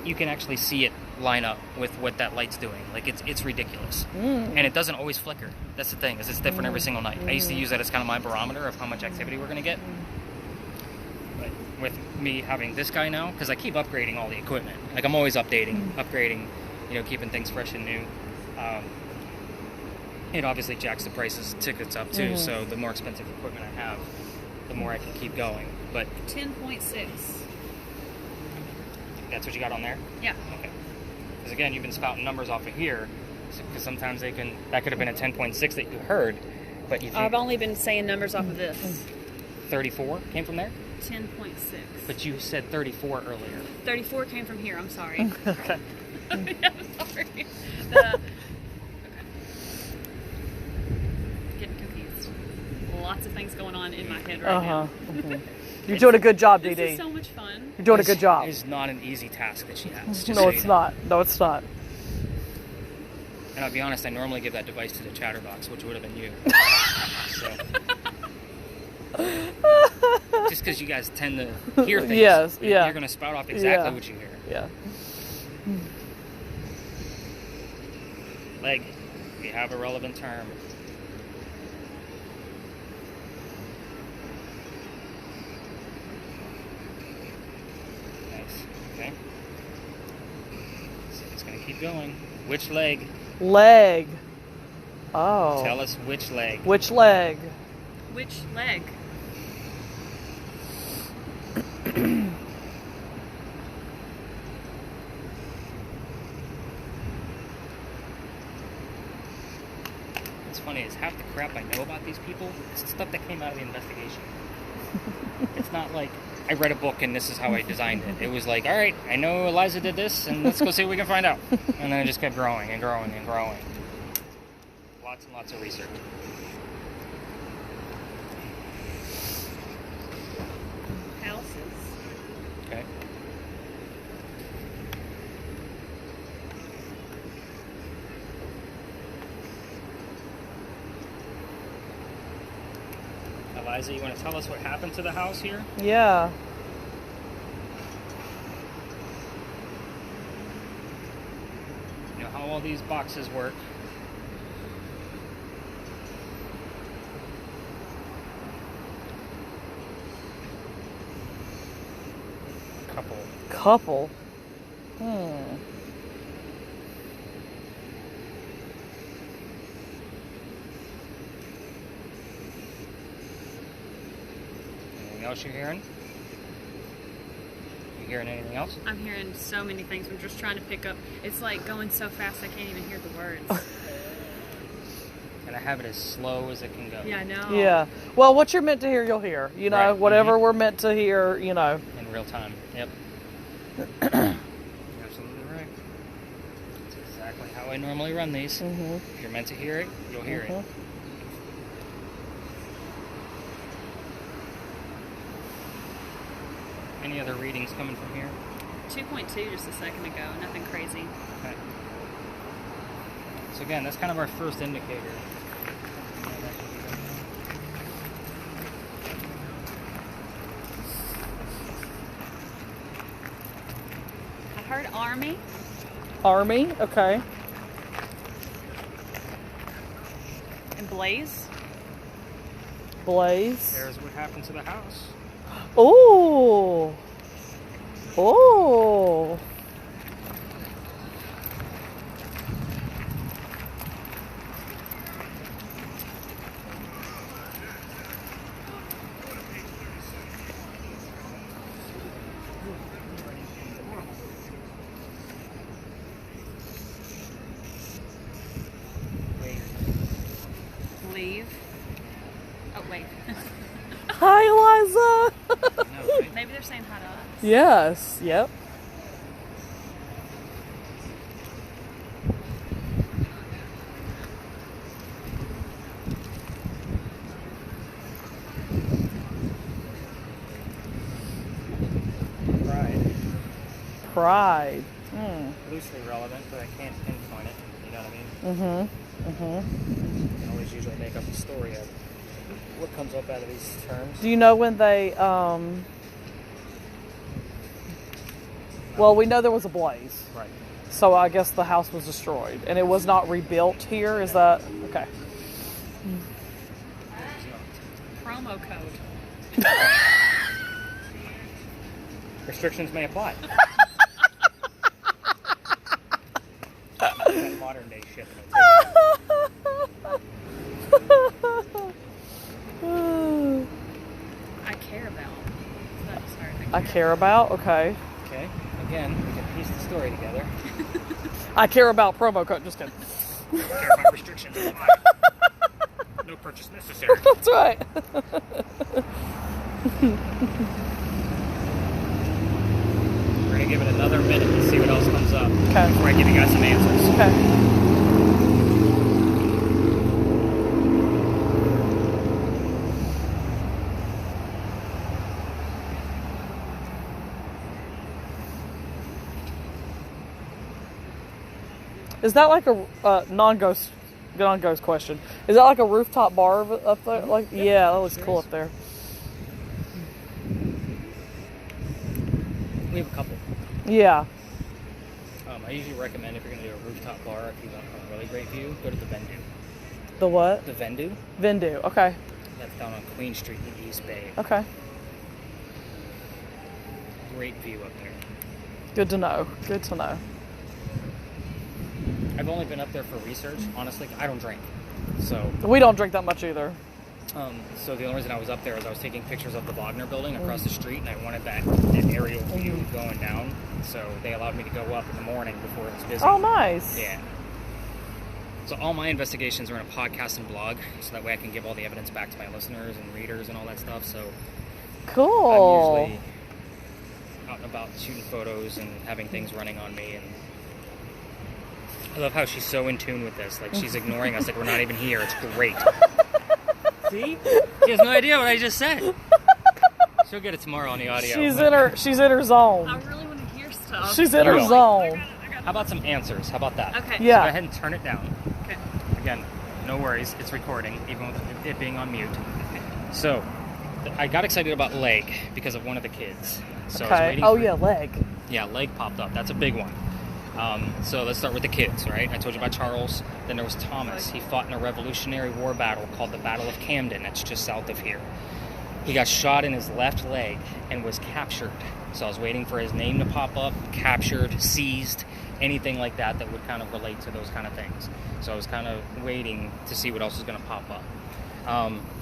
you can actually see it line up with what that light's doing. Like, it's ridiculous. And it doesn't always flicker. That's the thing, is it's different every single night. I used to use that as kind of my barometer of how much activity we're gonna get. But with me having this guy now, because I keep upgrading all the equipment. Like, I'm always updating, keeping things fresh and new. It obviously jacks the prices of tickets up too, so the more expensive equipment I have, the more I can keep going. But 10.6. that's what you got on there? Yeah. Okay. Because again, you've been spouting numbers off of here, because sometimes that could have been a 10.6 that you heard, but you think I've only been saying numbers off of this. 34 came from there? 10.6. But you said 34 earlier. 34 came from here. I'm sorry. Okay. I'm sorry. Getting confused. Lots of things going on in my head right now. You're doing a good job, This DD. is so much fun. You're doing a good job. It's not an easy task that she has. just No, so it's you know. not. No, it's not. And I'll be honest, I normally give that device to the chatterbox, which would have been you. Just because you guys tend to hear things. Yes, yeah. You're going to spout off exactly Yeah. what you hear. Yeah. Leg, we have a relevant term. Nice. Okay. So it's going to keep going. Which leg? Leg. Oh. Tell us which leg. Which leg? Which leg? What's funny is half the crap I know about these people, it's stuff that came out of the investigation. It's not like I read a book and this is how I designed it. It was like, all right, I know Eliza did this, and let's go see what we can find out. And then it just kept growing and growing and growing. Lots and lots of research. Houses. Okay. Eliza, you want to tell us what happened to the house here? Yeah. You know how all these boxes work. Couple. Anything else you're hearing? You hearing anything else? I'm hearing so many things. I'm just trying to pick up. It's like going so fast I can't even hear the words. And I have it as slow as it can go. Yeah, I know. Yeah. Well, what you're meant to hear, you'll hear. You know, Right. whatever we're meant to hear, you know. In real time. Yep. You're absolutely right. That's exactly how I normally run these. If you're meant to hear it, you'll hear it. Any other readings coming from here? 2.2 just a second ago. Nothing crazy. Okay. So again, that's kind of our first indicator. I heard Army. Army, okay. And Blaze. Blaze. There's what happened to the house. Ooh. Ooh. Leave. Oh, wait. Hi, Eliza. No, right? Maybe they're saying hi to us. Yes. Yep. Pride. Loosely relevant, but I can't pinpoint it. You know what I mean? You can always usually make up a story of what comes up out of these terms. Do you know when they, well, we know there was a blaze. Right. So I guess the house was destroyed. And it was not rebuilt here, is that? Okay. Promo code. Restrictions may apply. Modern day shit. I care about. That's hard. I care about? Okay. Okay. Again, we can piece the story together. I care about promo code. Just kidding. Care about restrictions apply. No purchase necessary. That's right. We're gonna give it another minute to see what else comes up. Okay. Before I give you guys some answers. Okay. Is that like a non-ghost question? Is that like a rooftop bar up there? Like, yeah, that looks cool up there. We have a couple. Yeah. I usually recommend if you're going to do a rooftop bar, if you want a really great view, go to the Vendu. The what? The Vendu. Vendu. Okay. That's down on Queen Street in East Bay. Okay. Great view up there. Good to know. Good to know. I've only been up there for research. Honestly, I don't drink. So We don't drink that much either. so the only reason I was up there is I was taking pictures of the Wagner building across the street, and I wanted that aerial view going down. So they allowed me to go up in the morning before it was busy. Oh, nice. Yeah. So all my investigations are in a podcast and blog, so that way I can give all the evidence back to my listeners and readers and all that stuff. So Cool. I'm usually out and about shooting photos and having things running on me. And I love how she's so in tune with this. Like, she's ignoring us like we're not even here. It's great. See? She has no idea what I just said. She'll get it tomorrow on the audio. She's in her zone. I really want to hear stuff. She's in her Really? zone. How about some answers? How about that? Okay. Yeah. So go ahead and turn it down. Okay. Again, no worries. It's recording, even with it being on mute. So, I got excited about leg because of one of the kids. So I was Okay. waiting Oh, for- yeah, leg. Yeah, leg popped up. That's a big one. So let's start with the kids, right? I told you about Charles. Then there was Thomas. He fought in a Revolutionary War battle called the Battle of Camden. That's just south of here. He got shot in his left leg and was captured. So I was waiting for his name to pop up, captured, seized, anything like that that would kind of relate to those kind of things. So I was kind of waiting to see what else was going to pop up.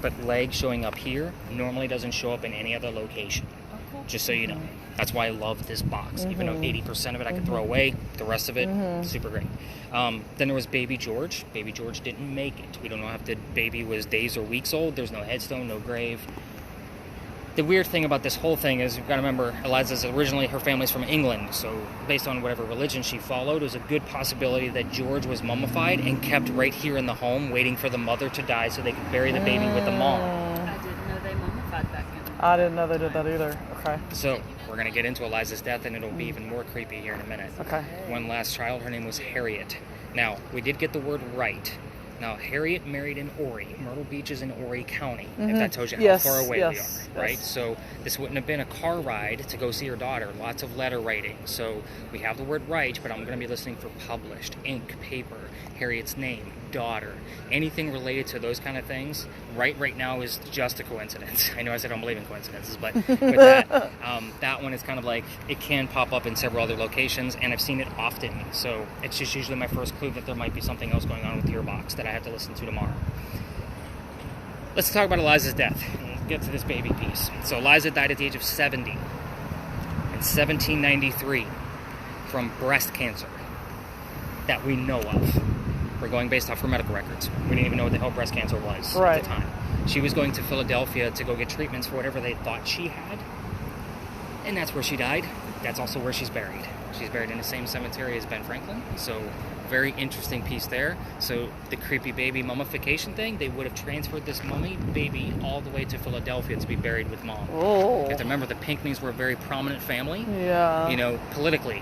But leg showing up here normally doesn't show up in any other location. Just so you know. That's why I love this box. Even though 80% of it I could throw away, the rest of it, super great. Then there was Baby George. Baby George didn't make it. We don't know if the baby was days or weeks old. There's no headstone, no grave. The weird thing about this whole thing is, you've got to remember, Eliza's originally, her family's from England, so based on whatever religion she followed, there's a good possibility that George was mummified and kept right here in the home, waiting for the mother to die so they could bury the baby with the mom. I didn't know they mummified back in. I didn't know they did that either. Okay. So, we're going to get into Eliza's death, and it'll be even more creepy here in a minute. Okay. One last child, her name was Harriet. Now, we did get the word right. Now, Harriet married in Horry. Myrtle Beach is in Horry County, if that tells you how Yes, far away yes, we are, right? yes. So this wouldn't have been a car ride to go see her daughter. Lots of letter writing. So we have the word right, but I'm going to be listening for published, ink, paper, Harriet's name, daughter, anything related to those kind of things. Right now is just a coincidence. I know I said I don't believe in coincidences, but with that, that one is kind of like, it can pop up in several other locations, and I've seen it often. So it's just usually my first clue that there might be something else going on with your box that I have to listen to tomorrow. Let's talk about Eliza's death. Let's get to this baby piece. So Eliza died at the age of 70 in 1793 from breast cancer that we know of. We're going based off her medical records. We didn't even know what the hell breast cancer was at Right. the time. She was going to Philadelphia to go get treatments for whatever they thought she had. And that's where she died. That's also where she's buried. She's buried in the same cemetery as Ben Franklin. So, very interesting piece there. So, the creepy baby mummification thing, they would have transferred this mummy baby all the way to Philadelphia to be buried with mom. Oh. You have to remember the Pinkneys were a very prominent family. Yeah. You know, politically.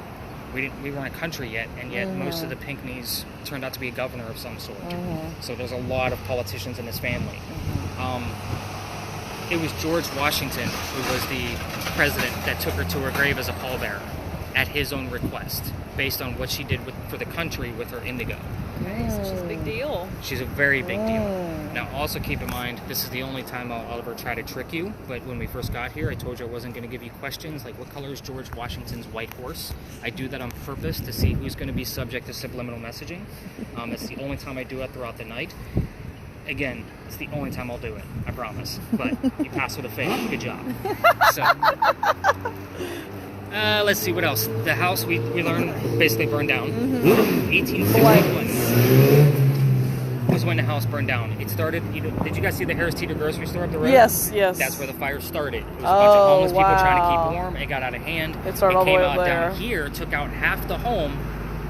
We weren't a country yet, and yet most of the Pinkneys turned out to be a governor of some sort. So there's a lot of politicians in this family. It was George Washington who was the president that took her to her grave as a pallbearer at his own request, based on what she did for the country with her indigo. Okay, so she's a big deal. She's a very big deal. Now, also keep in mind, this is the only time I'll ever try to trick you, but when we first got here, I told you I wasn't going to give you questions like, what color is George Washington's white horse? I do that on purpose to see who's going to be subject to subliminal messaging. It's the only time I do it throughout the night. Again, it's the only time I'll do it, I promise. But you passed with a fake. Good job. So, let's see, what else? The house, we learned, basically burned down. 1861 was when the house burned down. It started, did you guys see the Harris Teeter grocery store up the road? Yes, yes. That's where the fire started. It was a bunch of homeless people trying to keep warm. It got out of hand. It started all the came way out up there. down here, took out half the home,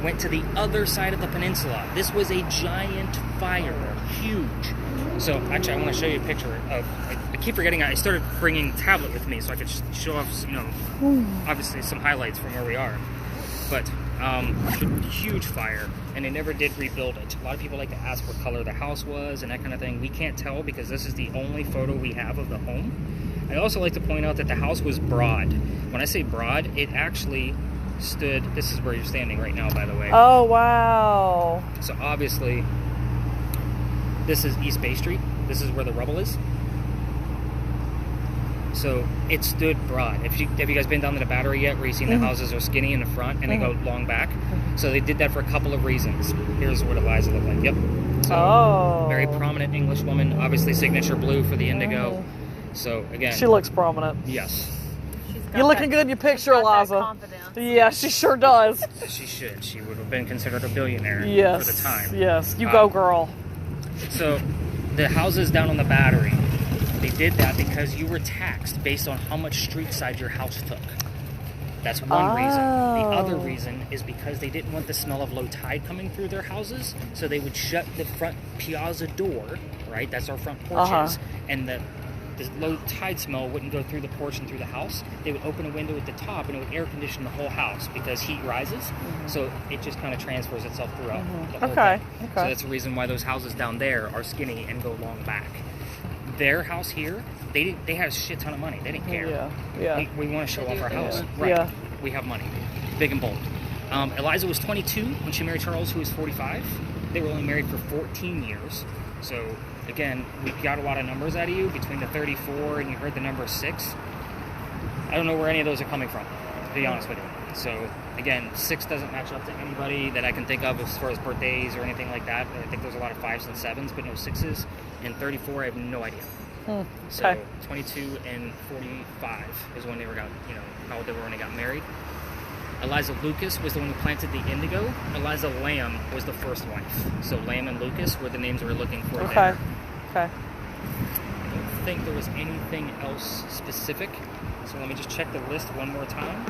went to the other side of the peninsula. This was a giant fire, huge. So actually, I want to show you a picture of. I keep forgetting. I started bringing tablet with me so I could show off, obviously some highlights from where we are. But huge fire, and they never did rebuild it. A lot of people like to ask what color the house was and that kind of thing. We can't tell because this is the only photo we have of the home. I also like to point out that the house was broad. When I say broad, it actually stood. This is where you're standing right now, by the way. Oh, wow. So obviously, this is East Bay Street. This is where the rubble is. So it stood broad. Have you guys been down to the Battery yet, where you've seen the houses are skinny in the front and they go long back? So they did that for a couple of reasons. Here's what Eliza looked like. Yep. So, very prominent English woman. Obviously, signature blue for the indigo. So again, She looks prominent. yes, She's You're looking good in your picture, got that Eliza. confidence. Yeah, she sure does. she should. She would have been considered a billionaire Yes. for the time. Yes. You go, girl. So the houses down on the Battery, they did that because you were taxed based on how much street side your house took. That's one reason. The other reason is because they didn't want the smell of low tide coming through their houses, so they would shut the front piazza door, right? That's our front porches, and the low tide smell wouldn't go through the porch and through the house. They would open a window at the top and it would air condition the whole house because heat rises, so it just kind of transfers itself throughout the whole thing. So that's the reason why those houses down there are skinny and go long back. Their house here, they had a shit ton of money. They didn't care. Yeah. We want to show off our house. Yeah. Right. Yeah. We have money. Big and bold. Eliza was 22 when she married Charles, who was 45. They were only married for 14 years. So, again, we got a lot of numbers out of you between the 34 and you heard the number 6. I don't know where any of those are coming from, to be honest with you. So, again, 6 doesn't match up to anybody that I can think of as far as birthdays or anything like that. I think there's a lot of 5s and 7s, but no 6s. And 34, I have no idea. So 22 and 45 is when they were how old they were when they got married. Eliza Lucas was the one who planted the indigo. Eliza Lamb was the first wife. So Lamb and Lucas were the names we were looking for there. Okay. I don't think there was anything else specific. So let me just check the list one more time.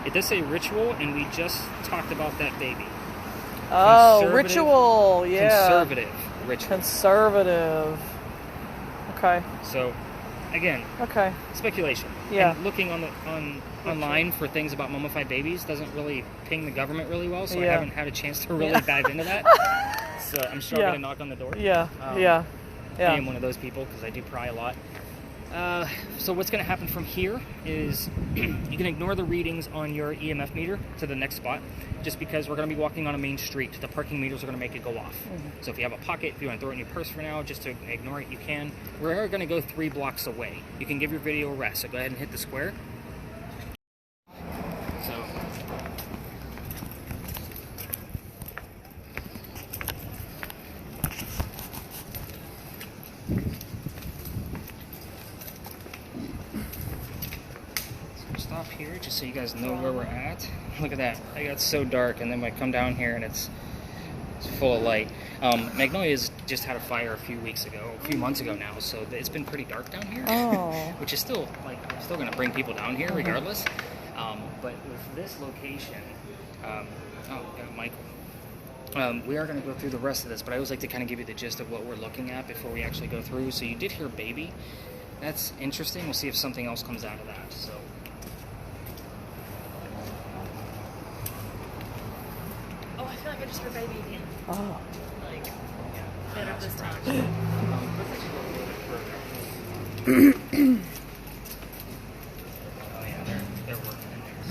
It does say ritual, and we just talked about that baby. Oh, ritual. Yeah. Conservative ritual. Conservative. Okay. So, again, speculation. Yeah. And looking online for things about mummified babies doesn't really ping the government really well, so I haven't had a chance to really dive into that. So I'm struggling to knock on the door. Yeah. I am one of those people because I do pry a lot. So what's going to happen from here is you can ignore the readings on your EMF meter to the next spot, just because we're going to be walking on a main street. The parking meters are going to make it go off. So if you have a pocket, if you want to throw it in your purse for now, just to ignore it, you can. We're going to go 3 blocks away. You can give your video a rest, so go ahead and hit the square. Stop here just so you guys know where we're at. Look at that. I got so dark, and then I come down here and it's full of light. Magnolia's just had a fire a few months ago now, so it's been pretty dark down here. Oh. Which is still going to bring people down here regardless. But with this location, Michael. We are going to go through the rest of this, but I always like to kind of give you the gist of what we're looking at before we actually go through. So you did hear baby. That's interesting. We'll see if something else comes out of that. So. Oh, I feel like I just heard baby again. Oh. Like, better this time. Let's actually go a little bit further. Oh yeah, they're working in there.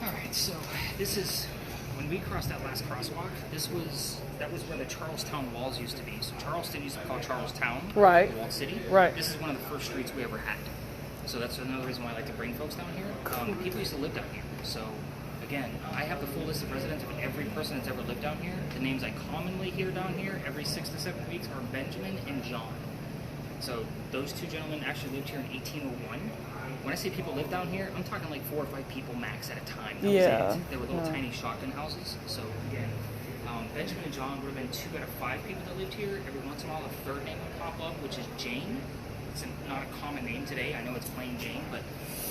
All right, so this is when we crossed that last crosswalk. That was where the Charlestown walls used to be. So Charleston used to be called Charlestown, Right. Walled City. Right. This is one of the first streets we ever had. So that's another reason why I like to bring folks down here. People used to live down here. So again, I have the full list of residents of every person that's ever lived down here. The names I commonly hear down here every 6 to 7 weeks are Benjamin and John. So those two gentlemen actually lived here in 1801. When I say people live down here, I'm talking like 4 or 5 people max at a time. That was it. They were little tiny shotgun houses. So again, Benjamin and John would have been 2 out of 5 people that lived here. Every once in a while, a third name would pop up, which is Jane. It's not a common name today. I know it's plain Jane, but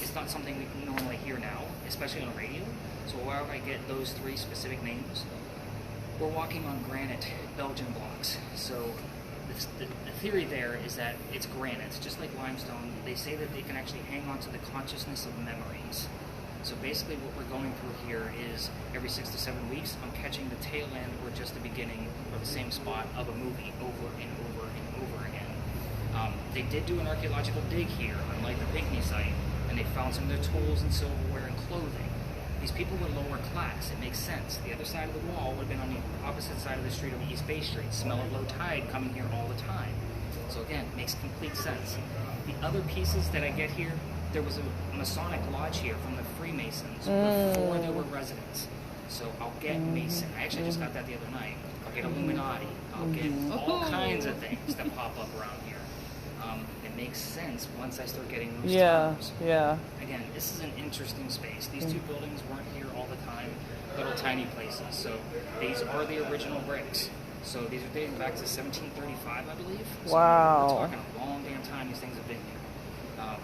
it's not something we can normally hear now, especially on the radio. So why would I get those 3 specific names? We're walking on granite Belgian blocks. So the theory there is that it's granite, just like limestone. They say that they can actually hang on to the consciousness of memories. So basically what we're going through here is every 6 to 7 weeks, I'm catching the tail end or just the beginning or the same spot of a movie over and over and over again. They did do an archaeological dig here, unlike the Pinkney site, and they found some of their tools and silverware and clothing. These people were lower class. It makes sense. The other side of the wall would have been on the opposite side of the street of East Bay Street. Smell of low tide coming here all the time. So again, makes complete sense. The other pieces that I get here, there was a Masonic lodge here from the Freemasons before there were residents. So I'll get Mason. I actually just got that the other night. I'll get Illuminati. I'll get all kinds of things that pop up around here. It makes sense once I start getting those terms. Yeah. Again, this is an interesting space. These 2 buildings weren't here all the time, little tiny places. So these are the original bricks. So these are dating back to 1735, I believe. So Wow. we're talking a long damn time these things have been here.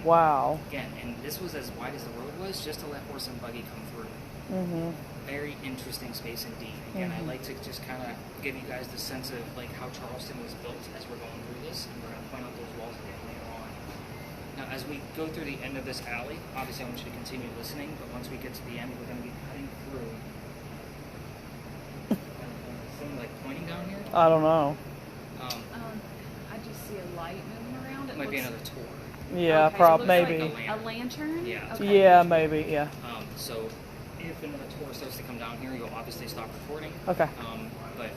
Wow. Again, and this was as wide as the road was, just to let horse and buggy come through. Very interesting space indeed. Again, I like to just kind of give you guys the sense of like how Charleston was built as we're going through this, and we're going to point out those walls again later on. Now, as we go through the end of this alley, obviously I want you to continue listening, but once we get to the end, we're going to be cutting through. Something like pointing down here? I don't know. I just see a light moving around. It might be another tour. Yeah, Okay, so it looks maybe. like a lantern? Yeah. Okay. Yeah, maybe. Yeah. So if another tour starts to come down here, you'll obviously stop recording. Okay. But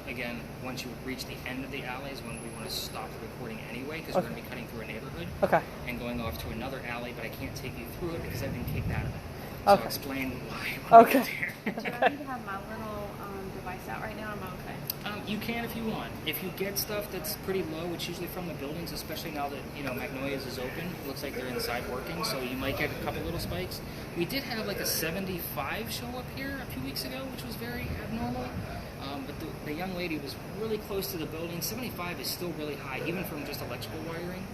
again, once you reach the end of the alley is when we want to stop the recording anyway, because we're going to be cutting through a neighborhood Okay. and going off to another alley, but I can't take you through it because I've been kicked out of it. So Okay. I'll explain why. Okay. Do I need to have my little device out right now? I'm okay. You can if you want. If you get stuff that's pretty low, it's usually from the buildings, especially now that Magnolia's is open. It looks like they're inside working, so you might get a couple little spikes. We did have like a 75 show up here a few weeks ago, which was very abnormal. But the young lady was really close to the building. 75 is still really high, even from just electrical wiring.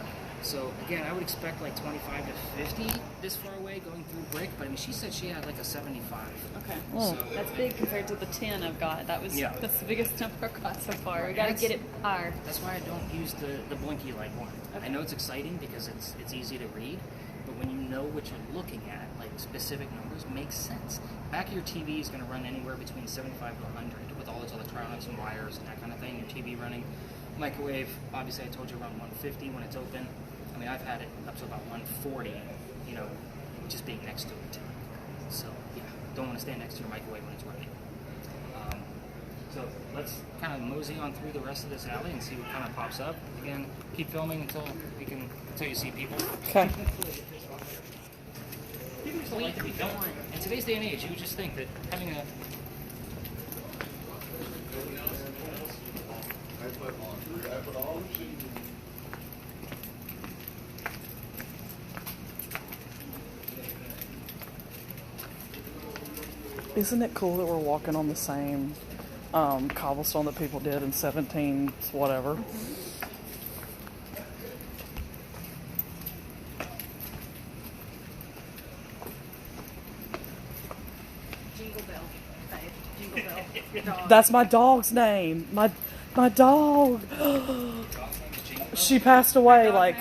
So again, I would expect like 25 to 50 this far away going through brick, but I mean, she said she had like a 75. Okay. So That's big compared to the 10 I've got. That's the biggest number I've got so far. We got to get it higher. That's why I don't use the blinky light one. Okay. I know it's exciting because it's easy to read, but when you know what you're looking at, like specific numbers, makes sense. Back of your TV is going to run anywhere between 75 to 100 with all its electronics and wires and that kind of thing. Your TV running. Microwave, obviously I told you around 150 when it's open. I mean, I've had it up to about 140, just being next to it. So, yeah, don't want to stand next to your microwave when it's running. So let's kind of mosey on through the rest of this alley and see what kind of pops up. Again, keep filming until you see people. Okay. People just like to be filmed. In today's day and age, you would just think that having a Isn't it cool that we're walking on the same cobblestone that people did in 17 whatever? Jingle Bell. Babe. Jingle Bell. Your dog. That's my dog's name. My dog. She passed away like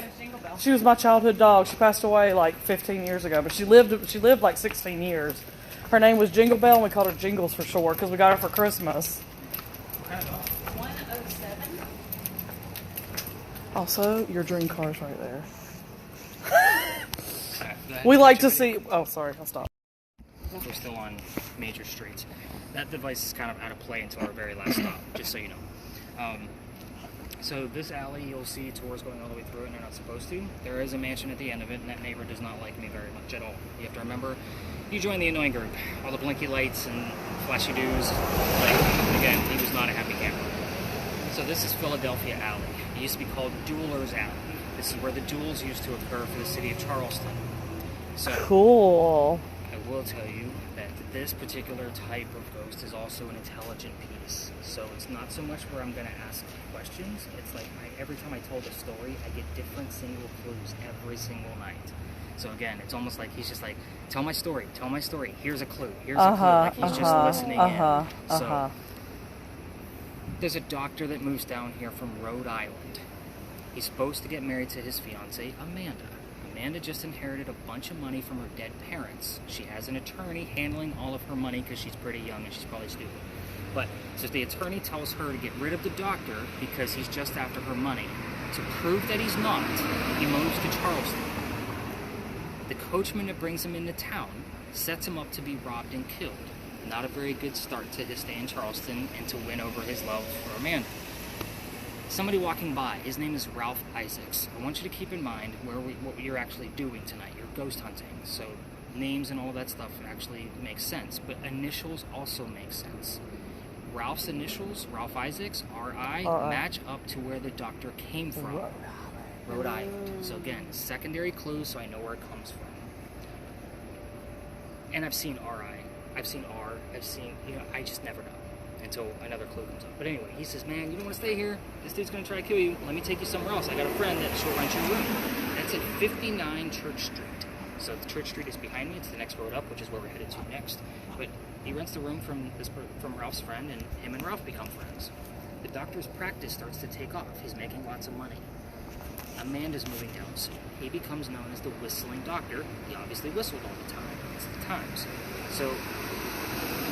she was my childhood dog. She passed away like 15 years ago, but she lived like 16 years. Her name was Jingle Bell, and we called her Jingles for short because we got her for Christmas. 107. Also, your dream car's right there. We like to see. Oh, sorry, I'll stop. We're still on major streets. That device is kind of out of play until our very last stop, just so you know. So this alley, you'll see tours going all the way through it, and they're not supposed to. There is a mansion at the end of it, and that neighbor does not like me very much at all. You have to remember, you join the annoying group. All the blinky lights and flashy doos. Like, again, he was not a happy camper. So this is Philadelphia Alley. It used to be called Duelers Alley. This is where the duels used to occur for the city of Charleston. So Cool. I will tell you that this particular type of ghost is also an intelligent piece. So it's not so much where I'm going to ask questions. It's like every time I told a story, I get different single clues every single night. So again, it's almost like he's just like, tell my story, here's a clue, here's a clue. Like he's just listening in. So there's a doctor that moves down here from Rhode Island. He's supposed to get married to his fiancée, Amanda. Amanda just inherited a bunch of money from her dead parents. She has an attorney handling all of her money because she's pretty young and she's probably stupid. But so the attorney tells her to get rid of the doctor because he's just after her money. To prove that he's not, he moves to Charleston. The coachman that brings him into town sets him up to be robbed and killed. Not a very good start to his stay in Charleston and to win over his love for Amanda. Somebody walking by, his name is Ralph Isaacs. I want you to keep in mind what you're actually doing tonight. You're ghost hunting, so names and all that stuff actually makes sense, but initials also make sense. Ralph's initials, Ralph Isaacs, R.I., match up to where the doctor came from, Rhode Island. So again, secondary clue, so I know where it comes from. And I've seen R.I., I've seen R, I've seen, I just never know until another clue comes up. But anyway, he says, man, you don't want to stay here? This dude's going to try to kill you. Let me take you somewhere else. I got a friend that she'll rent your room. That's at 59 Church Street. So the Church Street is behind me. It's the next road up, which is where we're headed to next. But he rents the room from Ralph's friend, and him and Ralph become friends. The doctor's practice starts to take off. He's making lots of money. Amanda's moving down soon. He becomes known as the Whistling Doctor. He obviously whistled all the time. It's the times. So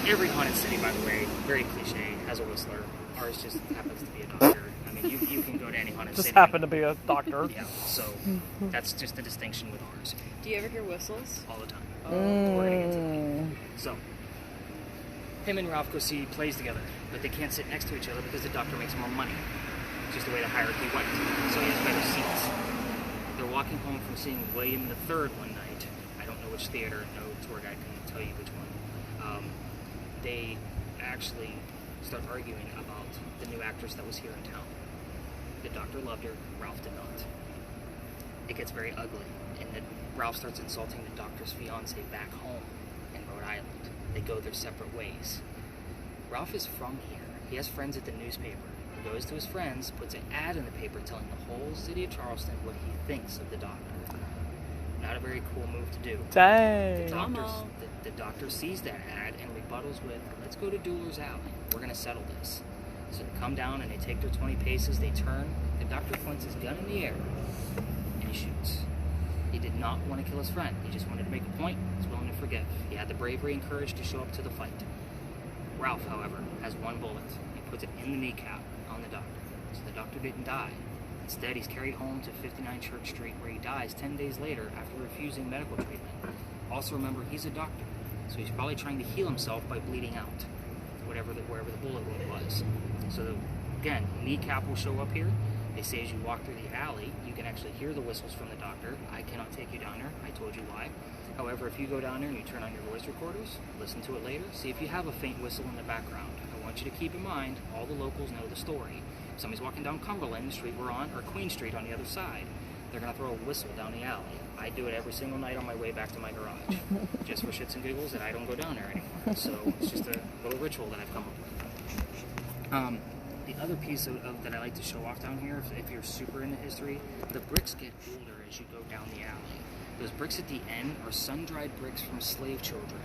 every haunted city, by the way, very cliche, has a whistler. Ours just happens to be a doctor. I mean, you can go to any haunted city. Just happen to be a doctor. Yeah, so that's just the distinction with ours. Do you ever hear whistles? All the time. We're gonna get to that. So, him and Ralph go see plays together, but they can't sit next to each other because the doctor makes more money. It's just the way the hierarchy went. So he has better seats. They're walking home from seeing William III one night. I don't know which theater, no tour guide can tell you which one. They actually start arguing about the new actress that was here in town. The doctor loved her, Ralph did not. It gets very ugly, and then Ralph starts insulting the doctor's fiancée back home in Rhode Island. They go their separate ways. Ralph is from here. He has friends at the newspaper. He goes to his friends, puts an ad in the paper telling the whole city of Charleston what he thinks of the doctor. Not a very cool move to do. Dang. The doctor sees that ad and rebuttals with, let's go to Duelers Alley. We're going to settle this. So they come down and they take their 20 paces, they turn, the doctor points his gun in the air, and he shoots. He did not want to kill his friend. He just wanted to make a point. He's willing to forgive. He had the bravery and courage to show up to the fight. Ralph, however, has one bullet. He puts it in the kneecap on the doctor. So the doctor didn't die. Instead, he's carried home to 59 Church Street, where he dies 10 days later after refusing medical treatment. Also remember, he's a doctor, so he's probably trying to heal himself by bleeding out, wherever the bullet wound was. So again, kneecap will show up here. They say as you walk through the alley, you can actually hear the whistles from the doctor. I cannot take you down there. I told you why. However, if you go down there and you turn on your voice recorders, listen to it later, see if you have a faint whistle in the background. I want you to keep in mind, all the locals know the story. If somebody's walking down Cumberland, the street we're on, or Queen Street on the other side, they're going to throw a whistle down the alley. I do it every single night on my way back to my garage. Just just for shits and giggles that I don't go down there anymore. So it's just a little ritual that I've come up with. The other piece of that I like to show off down here, if you're super into history, the bricks get older as you go down the alley. Those bricks at the end are sun-dried bricks from slave children.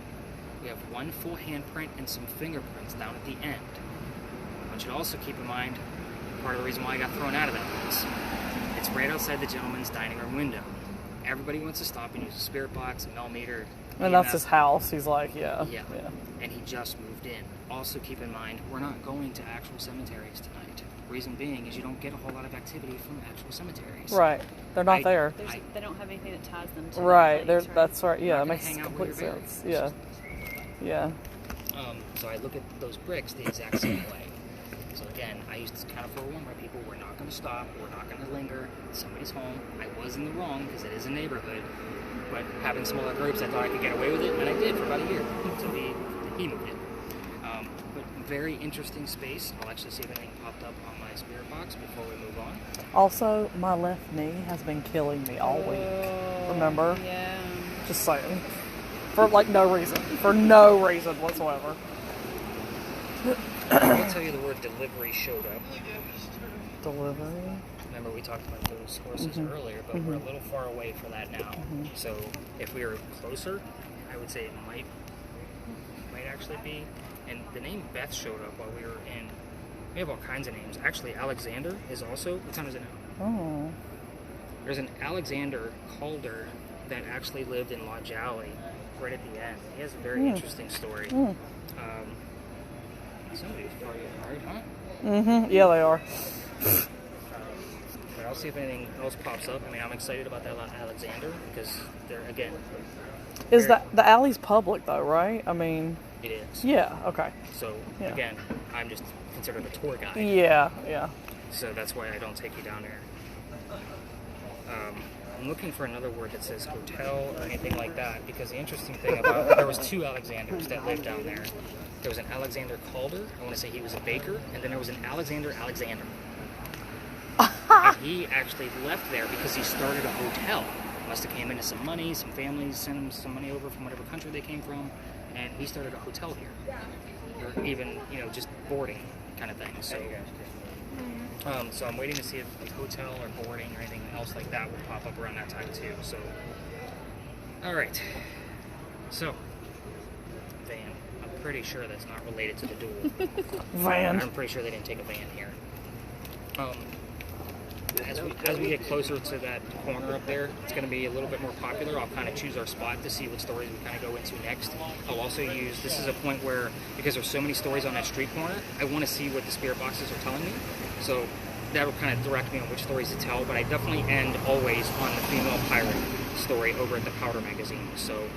We have one full handprint and some fingerprints down at the end. I want you to also keep in mind part of the reason why I got thrown out of that place. It's right outside the gentleman's dining room window. Everybody wants to stop and use a spirit box, a millimeter. And that's his house. He's like, yeah. And he just moved in. Also keep in mind, we're not going to actual cemeteries tonight. Reason being is you don't get a whole lot of activity from actual cemeteries. Right. They're not there. They don't have anything that ties them to right. Place, right? That's right. Yeah, that makes complete sense. Yeah. Yeah. So I look at those bricks the exact same way. So again, I used to kind of forewarn my people, we're not going to stop, we're not going to linger. Somebody's home. I was in the wrong because it is a neighborhood. But having smaller groups, I thought I could get away with it, and I did for about a year until he moved in. But very interesting space. I'll actually see if anything popped up on my spirit box before we move on. Also, my left knee has been killing me all week. Remember? Yeah. Just saying. For like no reason. For no reason whatsoever. I'll tell you the word delivery showed up. Delivery? Remember we talked about those horses earlier, but we're a little far away for that now. So if we were closer, I would say it might actually be. And the name Beth showed up while we were in. We have all kinds of names. Actually, Alexander is also. What time is it now? Oh. There's an Alexander Calder that actually lived in Lodge Alley right at the end. He has a very interesting story. Somebody's probably hard, huh? Yeah, they are. But I'll see if anything else pops up. I mean, I'm excited about that Alexander because they're, again... Is that the alley's public, though, right? I mean... It is. Yeah, okay. So, again, I'm just considered a tour guide. Yeah. So that's why I don't take you down there. I'm looking for another word that says hotel or anything like that, because the interesting thing about... There was two Alexanders that lived down there. There was an Alexander Calder. I want to say he was a baker. And then there was an Alexander. And he actually left there because he started a hotel. Must have came into some money, some families sent him some money over from whatever country they came from, and he started a hotel here. Or even, just boarding kind of thing. So, so I'm waiting to see if like hotel or boarding or anything else like that will pop up around that time too. So, all right. So, van. I'm pretty sure that's not related to the duel. Van. I'm pretty sure they didn't take a van here. As we get closer to that corner up there, it's going to be a little bit more popular. I'll kind of choose our spot to see what stories we kind of go into next. I'll also use, this is a point where, because there's so many stories on that street corner, I want to see what the spirit boxes are telling me. So that will kind of direct me on which stories to tell, but I definitely end always on the female pirate story over at the Powder magazine. So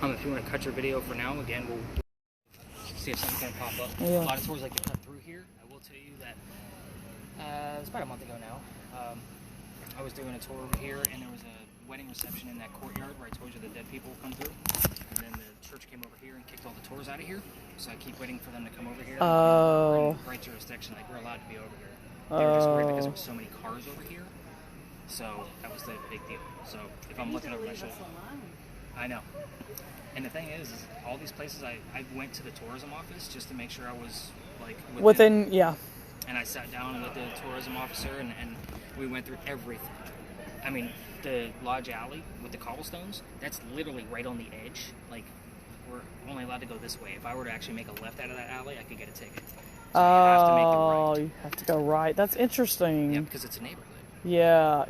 if you want to cut your video for now, again, we'll see if something's going to pop up. Yeah. A lot of stories like to cut through here. I will tell you that it was about a month ago now. I was doing a tour over here, and there was a wedding reception in that courtyard where I told you the dead people come through. And then the church came over here and kicked all the tours out of here. So I keep waiting for them to come over here. Oh. And right jurisdiction, like we're allowed to be over here. They were just worried because there were so many cars over here. So that was the big deal. So if I'm looking over my shoulder, I know. And the thing is all these places I went to the tourism office just to make sure I was like within yeah. And I sat down with the tourism officer and we went through everything. I mean, the Lodge Alley with the cobblestones, that's literally right on the edge. Like, we're only allowed to go this way. If I were to actually make a left out of that alley, I could get a ticket. So you have to go right. That's interesting. Yeah, because it's a neighborhood. Yeah.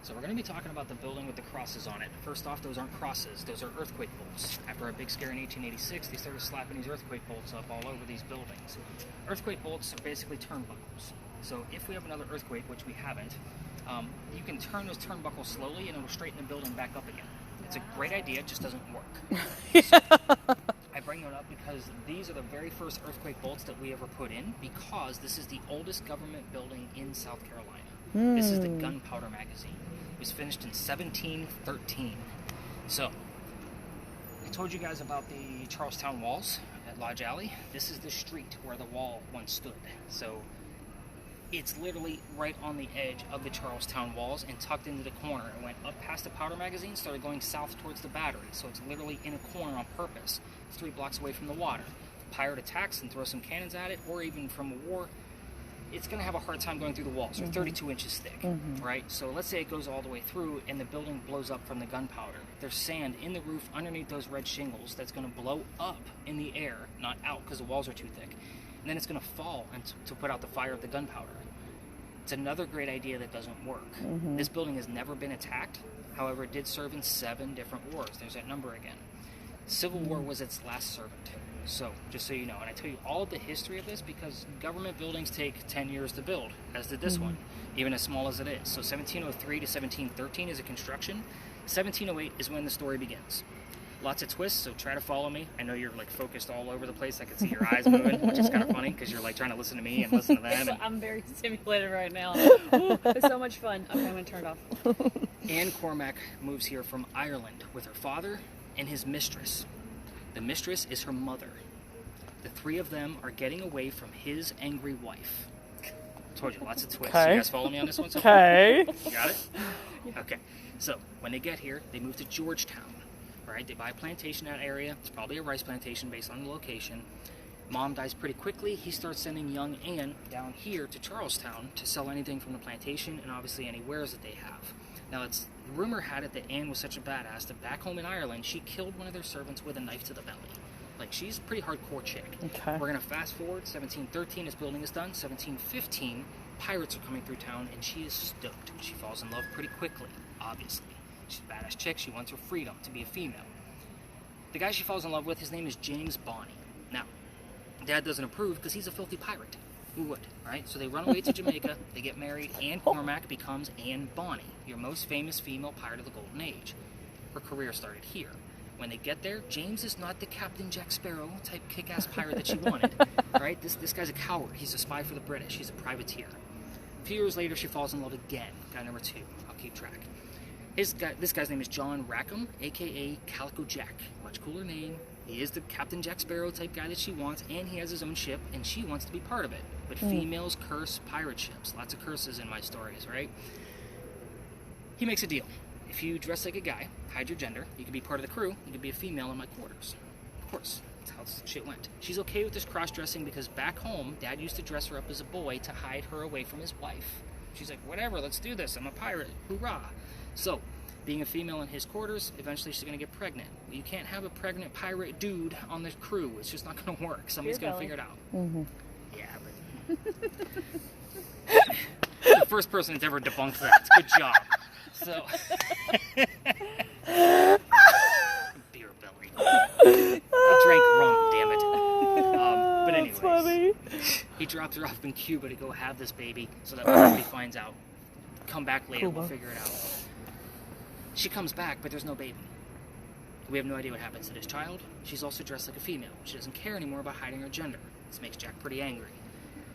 So we're going to be talking about the building with the crosses on it. First off, those aren't crosses. Those are earthquake bolts. After a big scare in 1886, they started slapping these earthquake bolts up all over these buildings. Earthquake bolts are basically turnbuckles. So if we have another earthquake, which we haven't, you can turn those turnbuckles slowly and it will straighten the building back up again. It's a great idea, it just doesn't work. So, I bring that up because these are the very first earthquake bolts that we ever put in, because this is the oldest government building in South Carolina. This is the Gunpowder magazine. It was finished in 1713. So, I told you guys about the Charlestown walls at Lodge Alley. This is the street where the wall once stood. So, It's literally right on the edge of the Charlestown walls and tucked into the corner. It went up past the powder magazine, started going south towards the battery. So it's literally in a corner on purpose. It's 3 blocks away from the water. If a pirate attacks and throws some cannons at it, or even from a war, it's going to have a hard time going through the walls. They're 32 inches thick, right? So let's say it goes all the way through and the building blows up from the gunpowder. There's sand in the roof underneath those red shingles that's going to blow up in the air, not out because the walls are too thick. And then it's going to fall to put out the fire of the gunpowder. It's another great idea that doesn't work. This building has never been attacked. However, it did serve in 7 different wars. There's that number again. Civil War was its last servant. So, just so you know, and I tell you all of the history of this because government buildings take 10 years to build, as did this one, even as small as it is. So 1703 to 1713 is a construction. 1708 is when the story begins. Lots of twists, so try to follow me. I know you're like focused all over the place. I can see your eyes moving, which is kind of funny because you're like trying to listen to me and listen to them. And... I'm very stimulated right now. Ooh, it's so much fun. Okay, I'm going to turn it off. Anne Cormac moves here from Ireland with her father and his mistress. The mistress is her mother. The 3 of them are getting away from his angry wife. Told you, lots of twists. Okay. You guys follow me on this one so far? Okay. You got it? Okay. So, when they get here, they move to Georgetown. Right? They buy a plantation in that area. It's probably a rice plantation based on the location. Mom dies pretty quickly. He starts sending young Anne down here to Charlestown to sell anything from the plantation and obviously any wares that they have. Now, rumor had it that Anne was such a badass that back home in Ireland, she killed one of their servants with a knife to the belly. Like, she's a pretty hardcore chick. Okay. We're going to fast forward. 1713, this building is done. 1715, pirates are coming through town, and she is stoked. She falls in love pretty quickly, obviously. She's a badass chick. She wants her freedom to be a female. The guy she falls in love with, his name is James Bonney. Now, Dad doesn't approve because he's a filthy pirate. Who would, right? So they run away to Jamaica. They get married. Anne Cormac becomes Anne Bonny, your most famous female pirate of the Golden Age. Her career started here. When they get there, James is not the Captain Jack Sparrow type kick-ass pirate that she wanted, right? This guy's a coward. He's a spy for the British. He's a privateer. A few years later, she falls in love again. Guy number 2. I'll keep track. This guy's name is John Rackham, a.k.a. Calico Jack. Much cooler name. He is the Captain Jack Sparrow type guy that she wants, and he has his own ship, and she wants to be part of it. But females curse pirate ships. Lots of curses in my stories, right? He makes a deal. If you dress like a guy, hide your gender, you can be part of the crew, you can be a female in my quarters. Of course, that's how this shit went. She's okay with this cross-dressing because back home, Dad used to dress her up as a boy to hide her away from his wife. She's like, whatever, let's do this, I'm a pirate, hoorah. So, being a female in his quarters, eventually she's going to get pregnant. You can't have a pregnant pirate dude on the crew. It's just not going to work. Somebody's going to figure it out. Yeah, but... the first person that's ever debunked that. Good job. So... Beer belly. I drank rum, damn it. But anyways, funny. He dropped her off in Cuba to go have this baby so that nobody finds out. Come back later, we'll figure it out. She comes back, but there's no baby. We have no idea what happens to this child. She's also dressed like a female. She doesn't care anymore about hiding her gender. This makes Jack pretty angry.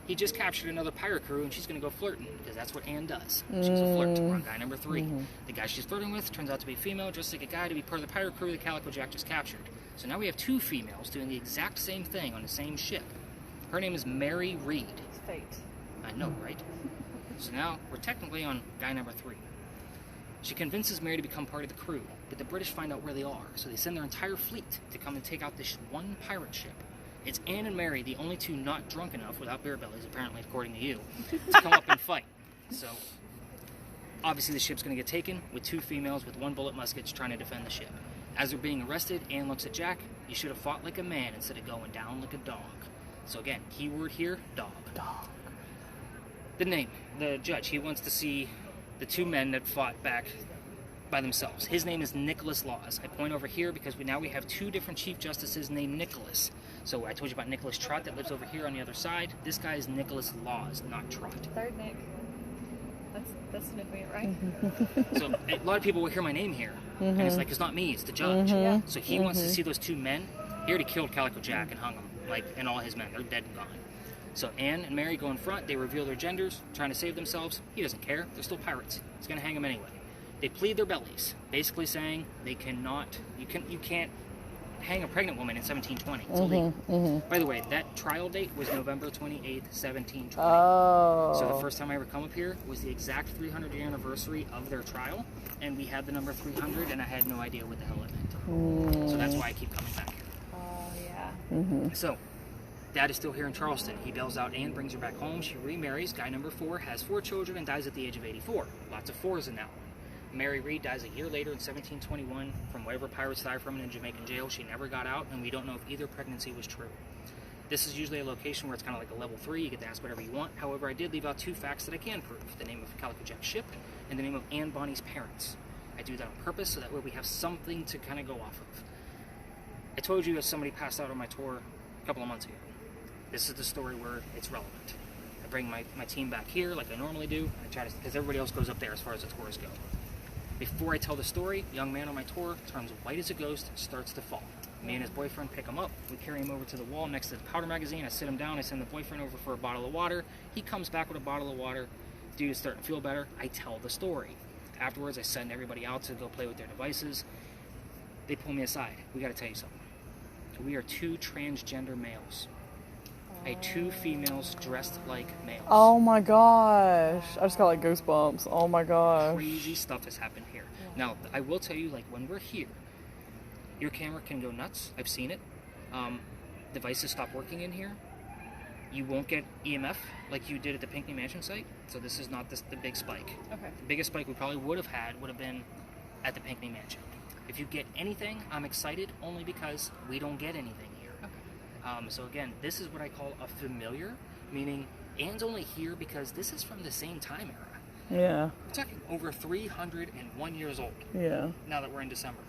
He just captured another pirate crew, and she's going to go flirting, because that's what Anne does. She's a flirt. We're on guy number 3. The guy she's flirting with turns out to be female, dressed like a guy to be part of the pirate crew the Calico Jack just captured. So now we have 2 females doing the exact same thing on the same ship. Her name is Mary Reed. It's fate. I know, right? So now we're technically on guy number 3. She convinces Mary to become part of the crew, but the British find out where they are, so they send their entire fleet to come and take out this one pirate ship. It's Anne and Mary, the only 2 not drunk enough, without beer bellies, apparently, according to you, to come up and fight. So, obviously the ship's going to get taken, with 2 females with 1-bullet muskets trying to defend the ship. As they're being arrested, Anne looks at Jack. You should have fought like a man instead of going down like a dog. So again, keyword here, dog. Dog. The name, the judge, he wants to see the 2 men that fought back by themselves. His name is Nicholas Laws. I point over here because we have 2 different Chief Justices named Nicholas. So I told you about Nicholas Trott that lives over here on the other side. This guy is Nicholas Laws, not Trott. Third Nick. That's significant, right? So a lot of people will hear my name here, and it's like, it's not me, it's the judge. Yeah. So he wants to see those 2 men. He already killed Calico Jack and hung him, and all his men. They're dead and gone. So Anne and Mary go in front. They reveal their genders, trying to save themselves. He doesn't care. They're still pirates. He's going to hang them anyway. They plead their bellies, basically saying they cannot, you can't hang a pregnant woman in 1720. It's illegal. By the way, that trial date was November 28th, 1720. Oh. So the first time I ever come up here was the exact 300-year anniversary of their trial, and we had the number 300, and I had no idea what the hell it meant. So that's why I keep coming back here. Oh, yeah. So, Dad is still here in Charleston. He bails out Anne, brings her back home. She remarries. Guy number 4 has 4 children and dies at the age of 84. Lots of 4s in that one. Mary Read dies a year later in 1721 from whatever pirates died from in a Jamaican jail. She never got out, and we don't know if either pregnancy was true. This is usually a location where it's kind of like a level 3. You get to ask whatever you want. However, I did leave out 2 facts that I can prove. The name of Calico Jack's ship and the name of Anne Bonny's parents. I do that on purpose so that way we have something to kind of go off of. I told you as somebody passed out on my tour a couple of months ago. This is the story where it's relevant. I bring my team back here like I normally do, and I try to, because everybody else goes up there as far as the tours go. Before I tell the story, a young man on my tour turns white as a ghost and starts to fall. Me and his boyfriend pick him up. We carry him over to the wall next to the powder magazine. I sit him down. I send the boyfriend over for a bottle of water. He comes back with a bottle of water. Dude is starting to feel better. I tell the story. Afterwards, I send everybody out to go play with their devices. They pull me aside. We got to tell you something. We are 2 transgender males. I had 2 females dressed like males. Oh my gosh. I just got like goosebumps. Oh my gosh. Crazy stuff has happened here. Now, I will tell you, like, when we're here, your camera can go nuts. I've seen it. Devices stop working in here. You won't get EMF like you did at the Pinkney Mansion site. So this is not the big spike. Okay. The biggest spike we probably would have been at the Pinkney Mansion. If you get anything, I'm excited only because we don't get anything here. Okay. So again, this is what I call a familiar, meaning Anne's only here because this is from the same time era. Yeah. We're talking over 301 years old. Yeah. Now that we're in December.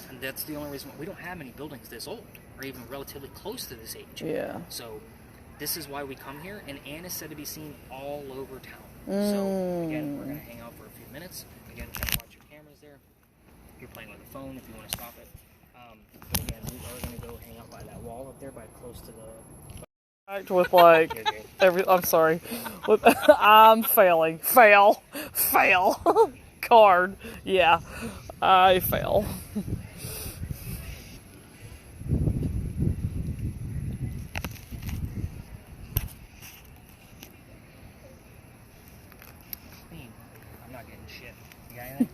And that's the only reason why we don't have many buildings this old, or even relatively close to this age. Yeah. So this is why we come here, and Anne is said to be seen all over town. So again, we're going to hang out for a few minutes. Again, kind of watch your cameras there. If you're playing with a phone, if you want to stop it. But again, we are going to go hang out by that wall up there, by close to the... Act with like I'm sorry. I'm failing. Fail. Card. Yeah. I fail. Clean. I'm not getting shit. You got anything?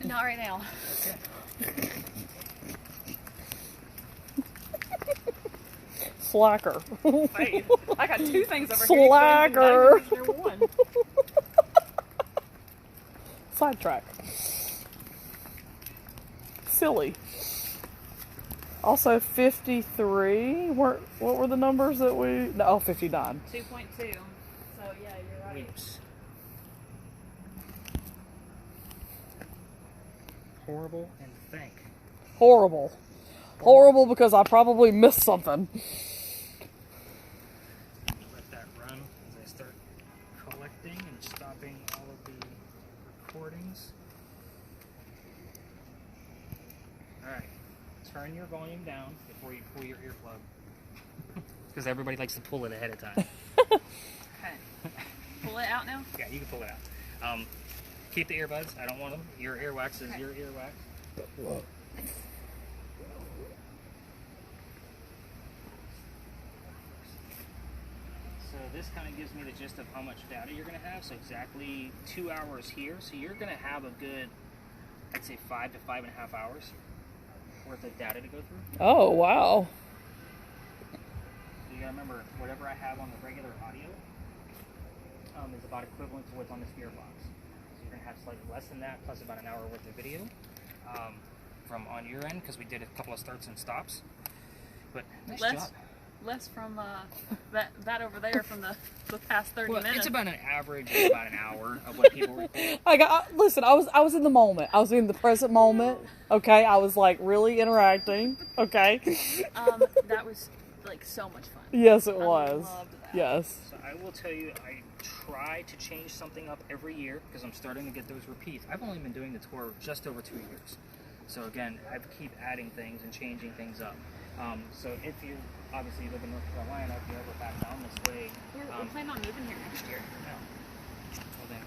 Not right now. Okay. Slacker. Wait, I got 2 things over Slacker. here. One. Sidetrack. Silly. Also 53. What were the numbers that we... No, oh, 59. 2.2. So yeah, you're right. Weeps. Horrible and thank. Horrible. Horrible because I probably missed something. Let that run as I start collecting and stopping all of the recordings. Alright, turn your volume down before you pull your earplug. Because everybody likes to pull it ahead of time. Okay. Pull it out now? Yeah, you can pull it out. Keep the earbuds. I don't want them. Your earwax is your earwax. So this kind of gives me the gist of how much data you're going to have. So exactly 2 hours here. So you're going to have a good, I'd say 5 to 5.5 hours worth of data to go through. Oh, wow. You got to remember, whatever I have on the regular audio is about equivalent to what's on this earbox. So you're going to have slightly less than that, plus about an hour worth of video from on your end, because we did a couple of starts and stops. But nice job. Less from that over there from the past 30 minutes. It's about an average of about an hour of what people record. Listen, I was in the moment. I was in the present moment. Okay, I was like really interacting. Okay. That was like so much fun. Yes, it I was. loved that. Yes. So I will tell you, I try to change something up every year because I'm starting to get those repeats. I've only been doing the tour just over 2 years. So again, I keep adding things and changing things up. So if you obviously live in North Carolina, if you ever back down this way, We're planning on moving here next year. no. Well then,